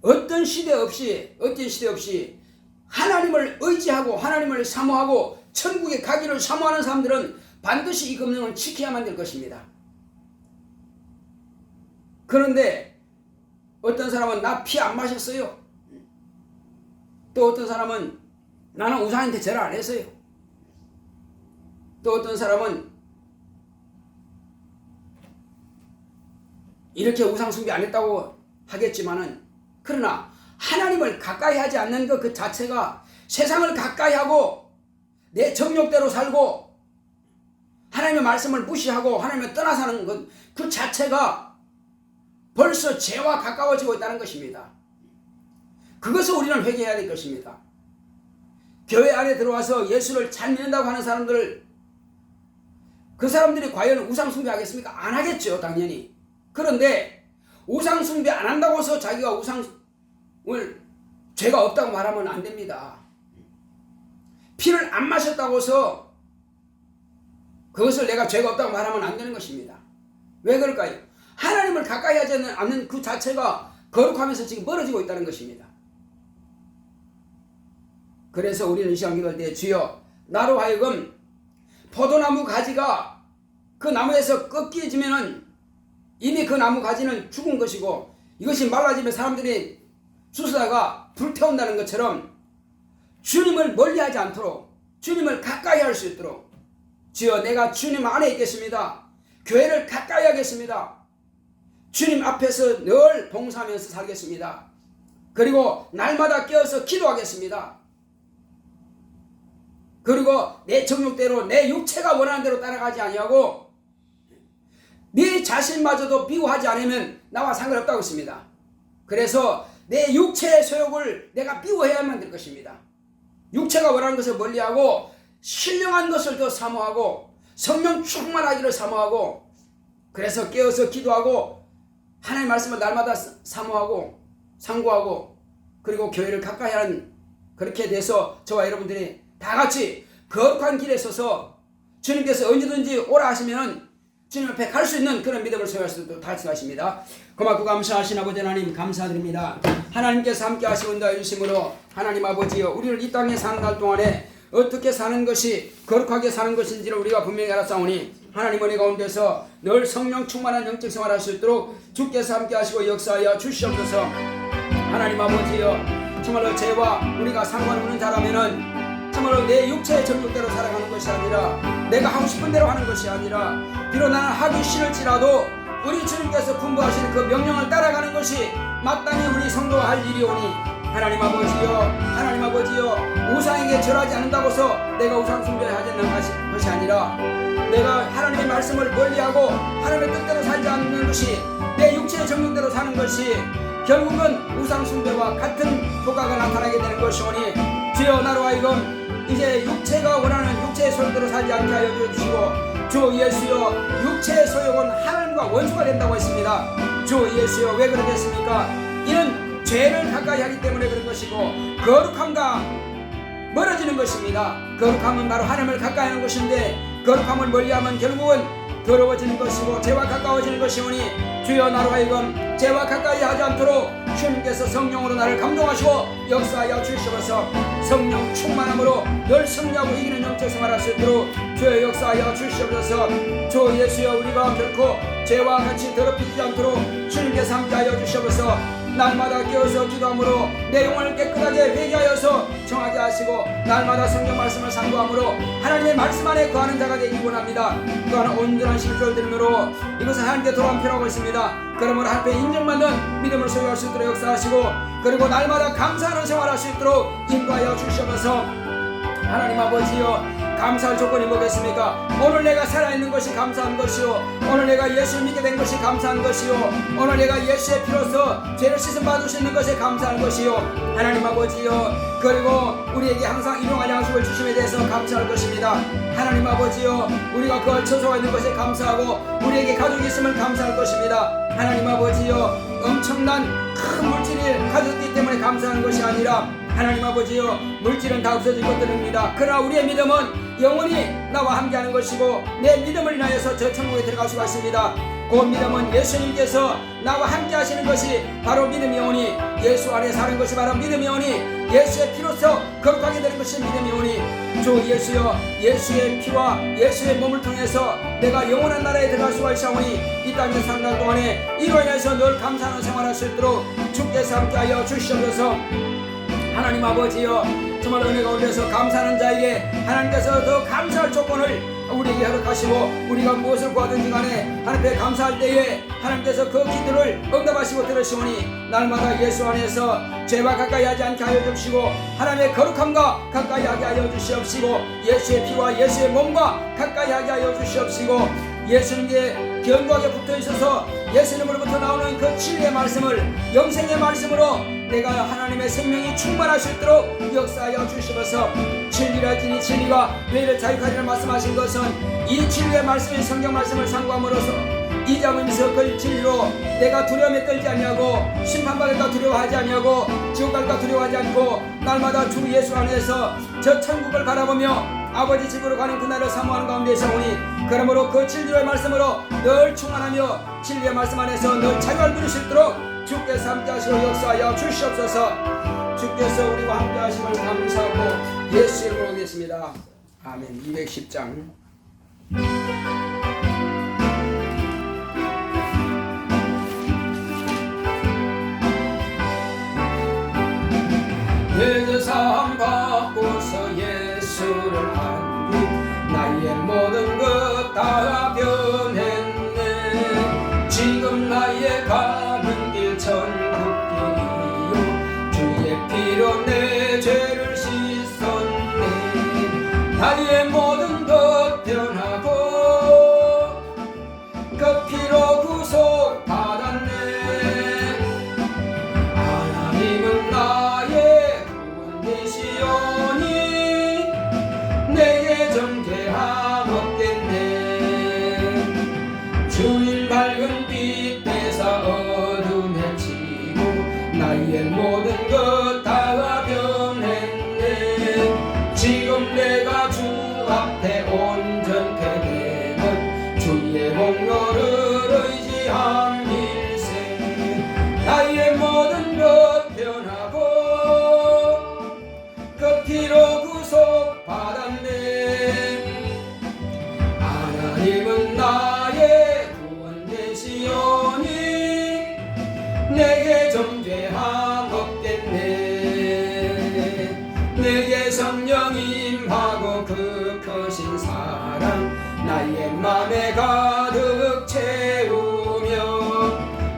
어떤 시대 없이 하나님을 의지하고 하나님을 사모하고 천국에 가기를 사모하는 사람들은 반드시 이 금령을 지켜야만 될 것입니다. 그런데 어떤 사람은 나 피 안 마셨어요. 또 어떤 사람은 나는 우상한테 절을 안 했어요. 또 어떤 사람은 이렇게 우상 숭배 안 했다고 하겠지만은, 그러나 하나님을 가까이 하지 않는 것 그 자체가, 세상을 가까이 하고 내 정욕대로 살고 하나님의 말씀을 무시하고 하나님을 떠나 사는 것 그 자체가 벌써 죄와 가까워지고 있다는 것입니다. 그것을 우리는 회개해야 될 것입니다. 교회 안에 들어와서 예수를 잘 믿는다고 하는 사람들, 그 사람들이 과연 우상숭배 하겠습니까? 안 하겠죠, 당연히. 그런데 우상숭배 안 한다고 해서 자기가 우상을 죄가 없다고 말하면 안 됩니다. 피를 안 마셨다고 해서 그것을 내가 죄가 없다고 말하면 안 되는 것입니다. 왜 그럴까요? 하나님을 가까이 하지 않는 그 자체가 거룩하면서 지금 멀어지고 있다는 것입니다. 그래서 우리는 이 시간 기도할 때 주여 나로 하여금 포도나무 가지가 그 나무에서 꺾여지면은 이미 그 나무 가지는 죽은 것이고 이것이 말라지면 사람들이 주스다가 불태운다는 것처럼 주님을 멀리하지 않도록 주님을 가까이 할 수 있도록 주여 내가 주님 안에 있겠습니다. 교회를 가까이 하겠습니다. 주님 앞에서 늘 봉사하면서 살겠습니다. 그리고 날마다 깨어서 기도하겠습니다. 그리고 내 정욕대로 내 육체가 원하는 대로 따라가지 아니하고 네 자신마저도 미워하지 않으면 나와 상관없다고 했습니다. 그래서 내 육체의 소욕을 내가 미워해야만 될 것입니다. 육체가 원하는 것을 멀리하고 신령한 것을 더 사모하고 성령 충만하기를 사모하고 그래서 깨어서 기도하고 하나님의 말씀을 날마다 사모하고 상고하고 그리고 교회를 가까이 하는 그렇게 돼서 저와 여러분들이 다 같이 거룩한 길에 서서 주님께서 언제든지 오라 하시면 주님 앞에 갈 수 있는 그런 믿음을 소유할 수 있도록 달성하십니다. 고맙고 감사하신 아버지 하나님 감사드립니다. 하나님께서 함께 하시고 인도해 주심으로 하나님 아버지여 우리를 이 땅에 사는 날 동안에 어떻게 사는 것이 거룩하게 사는 것인지를 우리가 분명히 알았사오니 하나님 은혜 가운데서 늘 성령 충만한 영적 생활할 수 있도록 주께서 함께 하시고 역사하여 주시옵소서. 하나님 아버지여 정말로 죄와 우리가 상관없는 자라면은 정말로 내 육체의 정욕대로 살아가는 것이 아니라 내가 하고 싶은 대로 하는 것이 아니라 비록 나는 하기 싫을지라도 우리 주님께서 분부하신 그 명령을 따라가는 것이 마땅히 우리 성도가 할 일이오니 하나님 아버지여 우상에게 절하지 않는다고서 내가 우상 숭배하지 않는 것이 아니라 내가 하나님의 말씀을 멀리하고 하나님의 뜻대로 살지 않는 것이 내 육체의 정욕대로 사는 것이 결국은 우상 숭배와 같은 효과가 나타나게 되는 것이오니 주여 나로 하여금 이제 육체가 원하는 육체의 소욕대로 살지 않게 하여 주시고 주 예수여 육체의 소욕은 하나님과 원수가 된다고 했습니다. 주 예수여 왜 그러겠습니까? 이는 죄를 가까이 하기 때문에 그런 것이고 거룩함과 멀어지는 것입니다. 거룩함은 바로 하나님을 가까이 하는 것인데 거룩함을 멀리하면 결국은 더러워지는 것이고 죄와 가까워지는 것이오니 주여 나로 하여금 죄와 가까이 하지 않도록 주님께서 성령으로 나를 감동하시고 역사하여 주시옵소서. 성령 충만함으로 늘 승리하고 이기는 영적 생활할 수 있도록 주여 역사하여 주시옵소서. 주 예수여 우리가 결코 죄와 같이 더럽히지 않도록 주님께서 함께하여 주시옵소서. 날마다 깨어서 기도함으로 내 영혼을 깨끗하게 회개하여서 정하게 하시고 날마다 성경 말씀을 상고함으로 하나님의 말씀 안에 거하는 자가 되기 원합니다. 또한 온전한 심결을 들음으로 이것을 하나님께 돌아온 필요하고 있습니다. 그러므로 하나님의 인정받는 믿음을 소유할 수 있도록 역사하시고 그리고 날마다 감사하는 생활할 수 있도록 인도하여 주시옵소서. 하나님 아버지여 감사할 조건이 뭐겠습니까? 오늘 내가 살아있는 것이 감사한 것이요 오늘 내가 예수를 믿게 된 것이 감사한 것이요 오늘 내가 예수의 피로서 죄를 씻음 받을 수 있는 것이 감사한 것이요 하나님 아버지요 그리고 우리에게 항상 일용할 양식을 주심에 대해서 감사할 것입니다. 하나님 아버지요 우리가 그걸 처소가 있는 것에 감사하고 우리에게 가족이 있음을 감사할 것입니다. 하나님 아버지요 엄청난 큰 물질을 가졌기 때문에 감사하는 것이 아니라 하나님 아버지여 물질은 다 없어질 것들입니다. 그러나 우리의 믿음은 영원히 나와 함께하는 것이고 내 믿음을 인하여서 저 천국에 들어갈 수가 있습니다. 그 믿음은 예수님께서 나와 함께 하시는 것이 바로 믿음이오니 예수 안에 사는 것이 바로 믿음이오니 예수의 피로서 거룩하게 되는 것이 믿음이오니 주 예수여 예수의 피와 예수의 몸을 통해서 내가 영원한 나라에 들어갈 수가 있사오니 이 땅에 사는 날 동안에 이로 인해서 늘 감사하는 생활할 수 있도록 주께서 함께하여 주시옵소서. 하나님 아버지여 정말 은혜 가운데서 감사하는 자에게 하나님께서 더 감사할 조건을 우리에게 허락하시고 우리가 무엇을 구하든지 간에 하나님께 감사할 때에 하나님께서 그 기도를 응답하시고 들으시오니 날마다 예수 안에서 죄와 가까이 하지 않게 하여 주시고 하나님의 거룩함과 가까이 하게 하여 주시옵시고 예수의 피와 예수의 몸과 가까이 하게 하여 주시옵시고 예수님께 견고하게 붙어 있어서 예수님으로부터 나오는 그 진리의 말씀을 영생의 말씀으로 내가 하나님의 생명이 충만할 수 있도록 역사하여 주시면서 진리라 지니 진리가 너희를 자유하리라 말씀하신 것은 이 진리의 말씀인 성경 말씀을 상고함으로써 이 장면에서 그 진리로 내가 두려움에 떨지 아니하고 심판받을까 두려워하지 아니하고 지옥 갈까 두려워하지 않고 날마다 주 예수 안에서 저 천국을 바라보며 아버지 집으로 가는 그날을 사모하는 가운데서 오니 그러므로 그 진리의 말씀으로 늘 충만하며 진리의 말씀 안에서 늘 자유를 누릴 수 있도록 주께서 함께 하시고 역사하여 주시옵소서. 주께서 우리와 함께 하심을 감사하고 예수 이름으로 오겠습니다. 아멘. 210장 내 삶 바꾸서 예수를 안 뒤 나의 모든 것 다 변했네. 지금 나의 가는 길 천국길이요 주의 피로 내 죄를 씻었네. 나의 모든 것 변하고 그 피로 구속 받았네. 하나님은 나의 구원 되시오니 내게 정죄함 없겠네. 주님 밝은 빛 대사 어둠에 치고 나의 모든 것 다 변했네. 지금 내가 주 앞에 온전케 되면 주의 공로를 의지한 일생. 나의 모든 것 변하고 그 피로 구속 받았네. 하나님은 나의 구원 되시오니 내게 정죄함 없겠네. 내게 성령 임하고 그 크신 사랑 나의 맘에 가득 채우며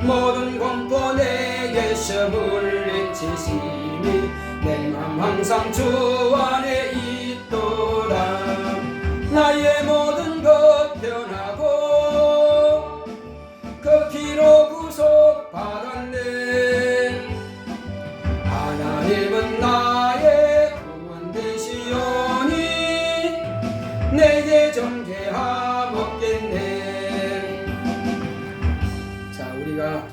모든 공포 내게서 물리치시니 내 맘 항상 주 안에 있도다. 나의 모든 것 변하고 그 피로 구속 받았네. 하나님은 나의 구원 되시오니 내게 정죄함 없겠네. 자, 우리가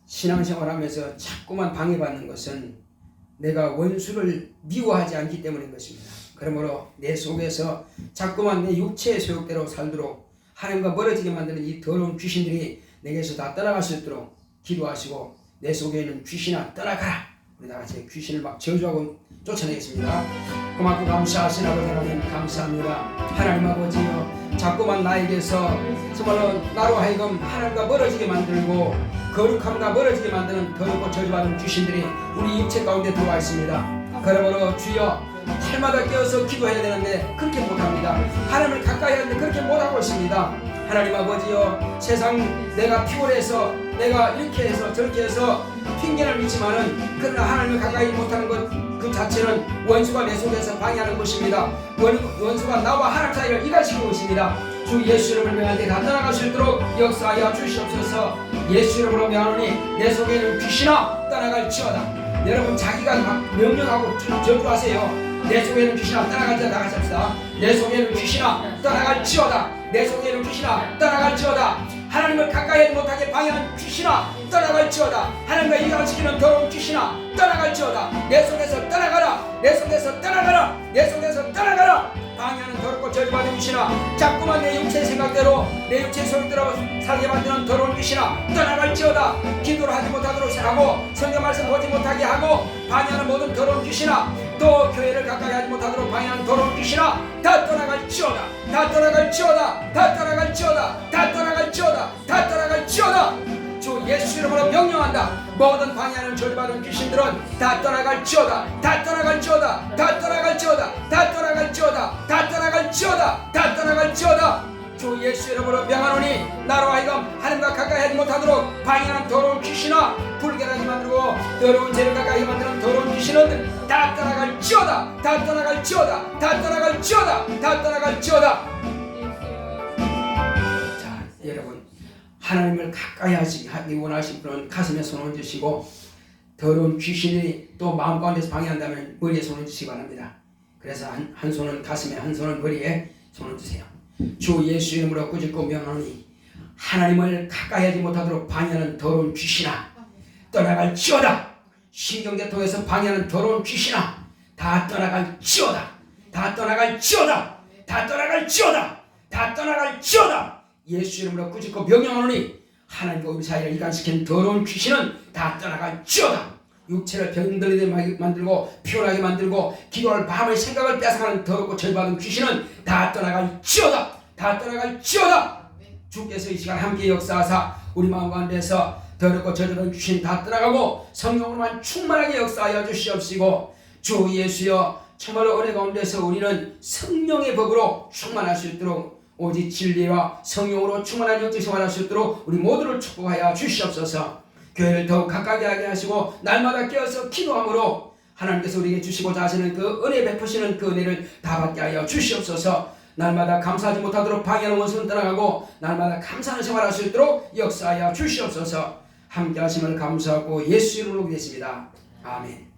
신앙생활하면서 자꾸만 방해받는 것은 내가 원수를 미워하지 않기 때문인 것입니다. 그러므로 내 속에서 자꾸만 내 육체의 소욕대로 살도록 하나님과 멀어지게 만드는 이 더러운 귀신들이 내게서 다 떠나갈 수 있도록 기도하시고 내 속에 있는 귀신아 떠나가라. 우리 다 같이 귀신을 막 저주하고 쫓아내겠습니다. 고맙고 감사하신 아버지 하나님 감사합니다. 하나님 아버지여 자꾸만 나에게서 정말로 나로 하여금 하나님과 멀어지게 만들고 거룩함과 멀어지게 만드는 더럽고 저주받은 귀신들이 우리 육체 가운데 들어와 있습니다. 그러므로 주여 날마다 깨어서 기도해야 되는데 그렇게 못합니다. 하나님을 가까이 하는데 그렇게 못하고 있습니다. 하나님 아버지여 세상 내가 피곤해서 내가 이렇게 해서 저렇게 해서 핑계를 미치만은 그러나 하나님을 가까이 못하는 것 그 자체는 원수가 내 속에서 방해하는 것입니다. 원수가 나와 하나님 사이를 이갈시키고 있습니다. 주 예수 이름을 명하되 다 떠나갈 수 있도록 역사하여 주시옵소서. 예수 이름으로 명하노니 내 속에 있는 귀신아 떠나갈지어다. 여러분 자기가 막 명령하고 저주하세요. 내 속에 있는 귀신아 떠나갈지어다. 다 같이 합시다. 내 속에 있는 귀신아 떠나갈지어다. 내 속에 있는 귀신아 떠나갈지어다. 하나님을 가까이 못하게 방해하는 귀신아 떠나갈지어다. 하나님과 이간시키는 더러운 귀신아 떠나갈지어다. 내 속에서 떠나가라. 내 속에서 떠나가라. 내 속에서 떠나가라. 방해하는 더럽고 저주받은 귀신아 자꾸만 내 육체의 생각대로 내 육체의 소욕대로 살게 만드는 더러운 귀신아 떠나갈지어다. 기도를 하지 못하도록 하고 성경 말씀 보지 못하게 하고 방해하는 모든 더러운 귀신아 또 교회를 가까이 하지 못하도록 방해하는 더러운 귀신아 다 떠나갈지어다. 다 떠나갈지어다. 다 떠나갈지어다. 다 떠나갈지어다. 다 떠나갈지어다. 주 예수 이름으로 명령한다. 모든 방해하는 저주받은 귀신들은 다 떠나갈지어다. 다 떠나갈지어다. 다 떠나갈지어다. 다 떠나갈지어다. 다 떠나갈지어다. 다 떠나갈지어다. 주 예수 이름으로 명하노니 나로 하여금 하나님과 가까이 하지 못하도록 방해하는 더러운 귀신아 불결하게 만들고 더러운 죄를 가까이 만드는 더러운 귀신은 다 떠나갈지어다. 다 떠나갈지어다. 다 떠나갈지어다. 다 떠나갈지어다. 자, 여러분 하나님을 가까이 하기 원하시는 분은 가슴에 손을 얹으시고 더러운 귀신이 또 마음 가운데서 방해한다면 머리에 손을 얹으시기 바랍니다. 그래서 한 손은 가슴에 한 손은 머리에 손을 얹으세요. 주 예수 이름으로 꾸짖고 명하노니 하나님을 가까이 하지 못하도록 방해하는 더러운 귀신아 떠나갈지어다. 신경계통에서 방해하는 더러운 귀신아 다 떠나갈지어다. 다 떠나갈지어다. 다 떠나갈지어다. 다 떠나갈지어다. 예수 이름으로 꾸짖고 명령하노니 하나님과 우리 사이를 이간시킨 더러운 귀신은 다 떠나갈지어다. 육체를 병들게 만들고 피곤하게 만들고 기도할 밤의 생각을 뺏어가는 더럽고 절받은 귀신은 다 떠나갈지어다. 다 떠나갈지어다. 주께서 이 시간 함께 역사하사 우리 마음 가운데서 더럽고 저주는 귀신 다 떠나가고 성령으로만 충만하게 역사하여 주시옵시고 주 예수여 정말로 은혜 가운데서 우리는 성령의 법으로 충만할 수 있도록 오직 진리와 성령으로 충만한 영적 생활할 수 있도록 우리 모두를 축복하여 주시옵소서. 교회를 더욱 가깝게 하게 하시고 날마다 깨어서 기도함으로 하나님께서 우리에게 주시고자 하시는 그 은혜 베푸시는 그 은혜를 다 받게 하여 주시옵소서. 날마다 감사하지 못하도록 방해하는 원수는 떠나가고 날마다 감사하는 생활할 수 있도록 역사하여 주시옵소서. 함께 하심을 감사하고 예수 이름으로 기도했습니다. 아멘.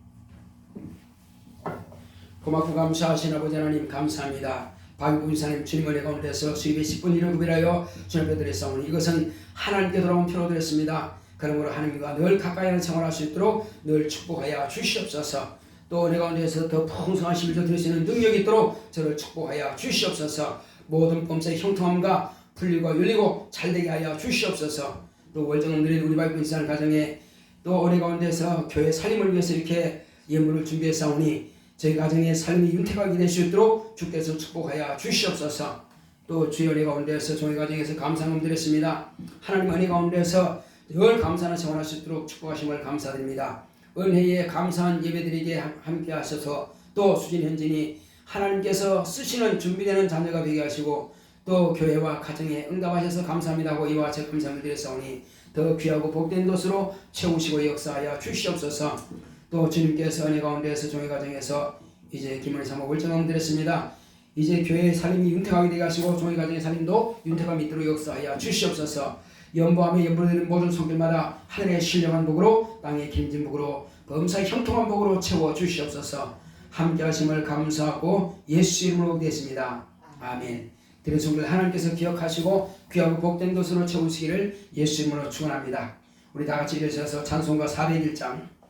고맙고 감사하신 아버지 하나님 감사합니다. 박유부 이사님 주님 은혜 가운데서 수입의 10분 1을 구별하여 주님 앞에 드렸사오니 이것은 하나님께 돌아온 표로 드렸습니다. 그러므로 하나님과 늘 가까이 하는 생활할 수 있도록 늘 축복하여 주시옵소서. 또 은혜 가운데서 더 풍성한 시비를 드릴 수 있는 능력이 있도록 저를 축복하여 주시옵소서. 모든 범사의 형통함과 풀리고 열리고 잘되게 하여 주시옵소서. 또 월정을 드린 우리 박유부 이사님 가정에 또 은혜 가운데서 교회 살림을 위해서 이렇게 예물을 준비했사오니 저희 가정의 삶이 윤택하게 될 수 있도록 주께서 축복하여 주시옵소서. 또 주의 은혜 가운데서 저희 가정에서 감사함을 드렸습니다. 하나님 은혜 가운데서 늘 감사하는 생활할 수 있도록 축복하심을 감사드립니다. 은혜에 감사한 예배드리게 함께 하셔서 또 수진 현진이 하나님께서 쓰시는 준비되는 자녀가 되게 하시고 또 교회와 가정에 응답하셔서 감사합니다 하고 이와 같이 감사함을 드렸사오니 더 귀하고 복된 것으로 채우시고 역사하여 주시옵소서. 또 주님께서 은혜 가운데서 종의 가정에서 이제 기문의 사모 월정함 드렸습니다. 이제 교회의 살림이 윤택하게 되게 하시고 종의 가정의 살림도 윤택함이 있도록 역사하여 주시옵소서. 연보하며 연보되는 모든 손길마다 하늘의 신령한 복으로 땅의 김진 복으로 범사의 형통한 복으로 채워 주시옵소서. 함께 하심을 감사하고 예수 이름으로 기도했습니다. 아멘. 드린 손길 하나님께서 기억하시고 귀하고 복된 것으로 채우시기를 예수 이름으로 축원합니다. 우리 다 같이 일어서서 찬송가 401장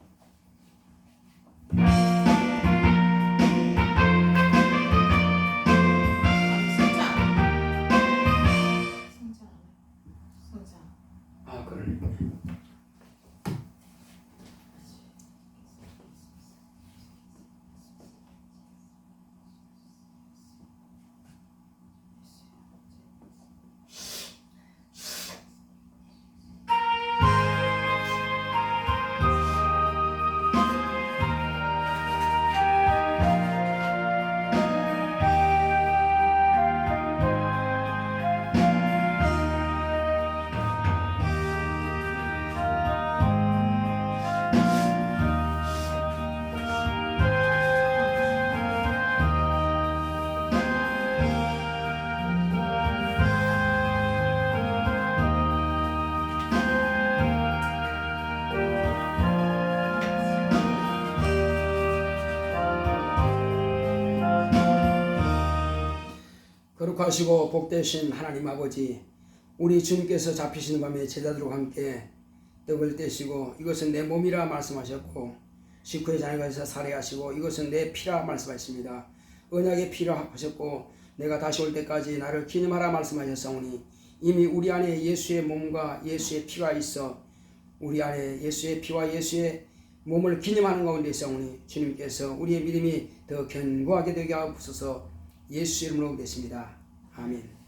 거룩하시고 복되신 하나님 아버지, 우리 주님께서 잡히시는 밤에 제자들과 함께 떡을 떼시고 이것은 내 몸이라 말씀하셨고 식후에 잔을 살해하시고 이것은 내 피라 말씀하십니다. 언약의 피라 하셨고 내가 다시 올 때까지 나를 기념하라 말씀하셨사오니 이미 우리 안에 예수의 몸과 예수의 피가 있어 우리 안에 예수의 피와 예수의 몸을 기념하는 가운데 있사오니 주님께서 우리의 믿음이 더 견고하게 되게 하옵소서. 예수 이름으로 기도했습니다. 아멘.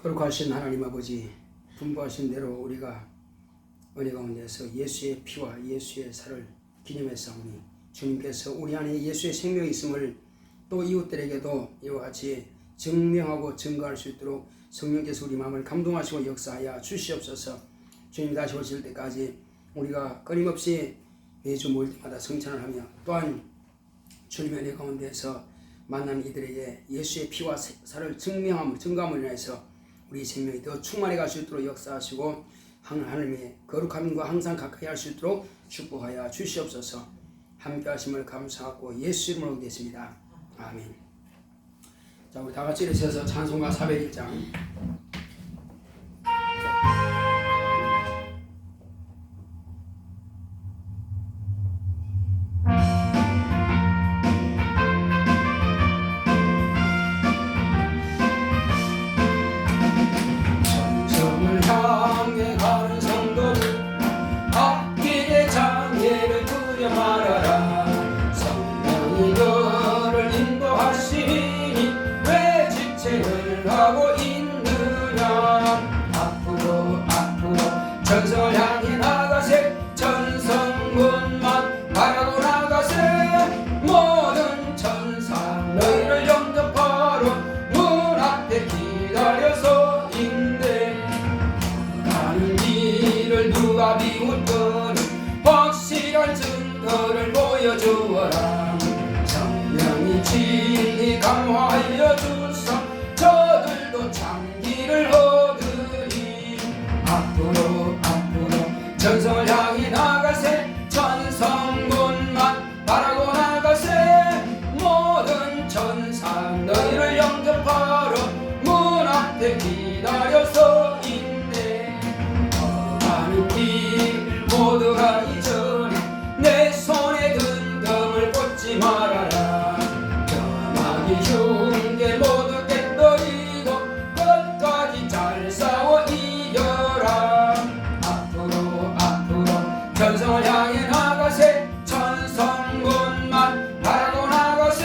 거룩하신 하나님 아버지, 분부하신 대로 우리가 은혜 가운데서 예수의 피와 예수의 살을 기념했사오니 주님께서 우리 안에 예수의 생명이 있음을 또 이웃들에게도 이와 같이 증명하고 증거할 수 있도록 성령께서 우리 마음을 감동하시고 역사하여 주시옵소서. 주님 다시 오실 때까지 우리가 끊임없이 매주 모일 때마다 성찬을 하며 또한 주님의 은혜 가운데서 만난 이들에게 예수의 피와 살을 증거함을 인해서 우리 생명이 더 충만해 갈 수 있도록 역사하시고 하나님의 거룩함과 항상 가까이 할 수 있도록 축복하여 주시옵소서. 함께 하심을 감사하고 예수 이름으로 기도했습니다. 아멘. 자, 우리 다 같이 일어서서 찬송가 401장 천성을 향해 가는 성도들 앞길에 장애를 두려 말아라. 성령이 너를 인도하시니 왜 지체를 하고 있느냐. 앞으로 천성을 향해 나가세. 천성문만 바라고 나가세. 모든 천사 너희를 영접하러 문 앞에 기다려서 있네. 가는 길을 누가 비웃거니 확실한 증거를 보여주어라. 성령이 진리 감화하여 주사 저들도 장기를 얻으리. 앞으로 천성을 향해 나가세. 천성문만 바라고 나가세. 모든 천사 너희를 영접하러 문 앞에 기다려서 있네. 가는 길 모두가 이전에 내 손에 든 금을 꽂지 말아라. 겸하기 흉계 모두 깨뜨리고 끝까지 잘 싸워 이겨라. 앞으로 천성을 향해 나가세. 천성문만 바라고 나가세.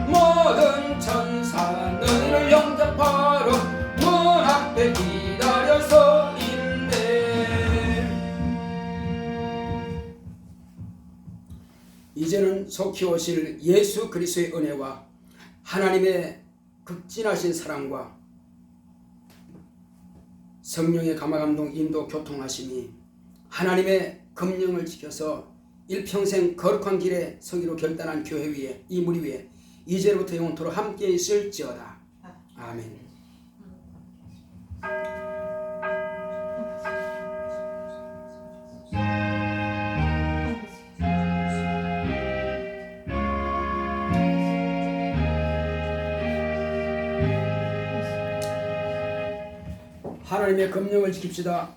모든 천사 너희를 영접하러 문 앞에 기다려서 있네. 이제는 속히 오실 예수 그리스도의 은혜와 하나님의 극진하신 사랑과 성령의 감화감동 인도 교통하심이 하나님의 금령을 지켜서 일평생 거룩한 길에 서기로 결단한 교회 위에 이 무리 위에 이제부터 영원토록 함께 있을지어다. 아멘. 하나님의 금령을 지킵시다.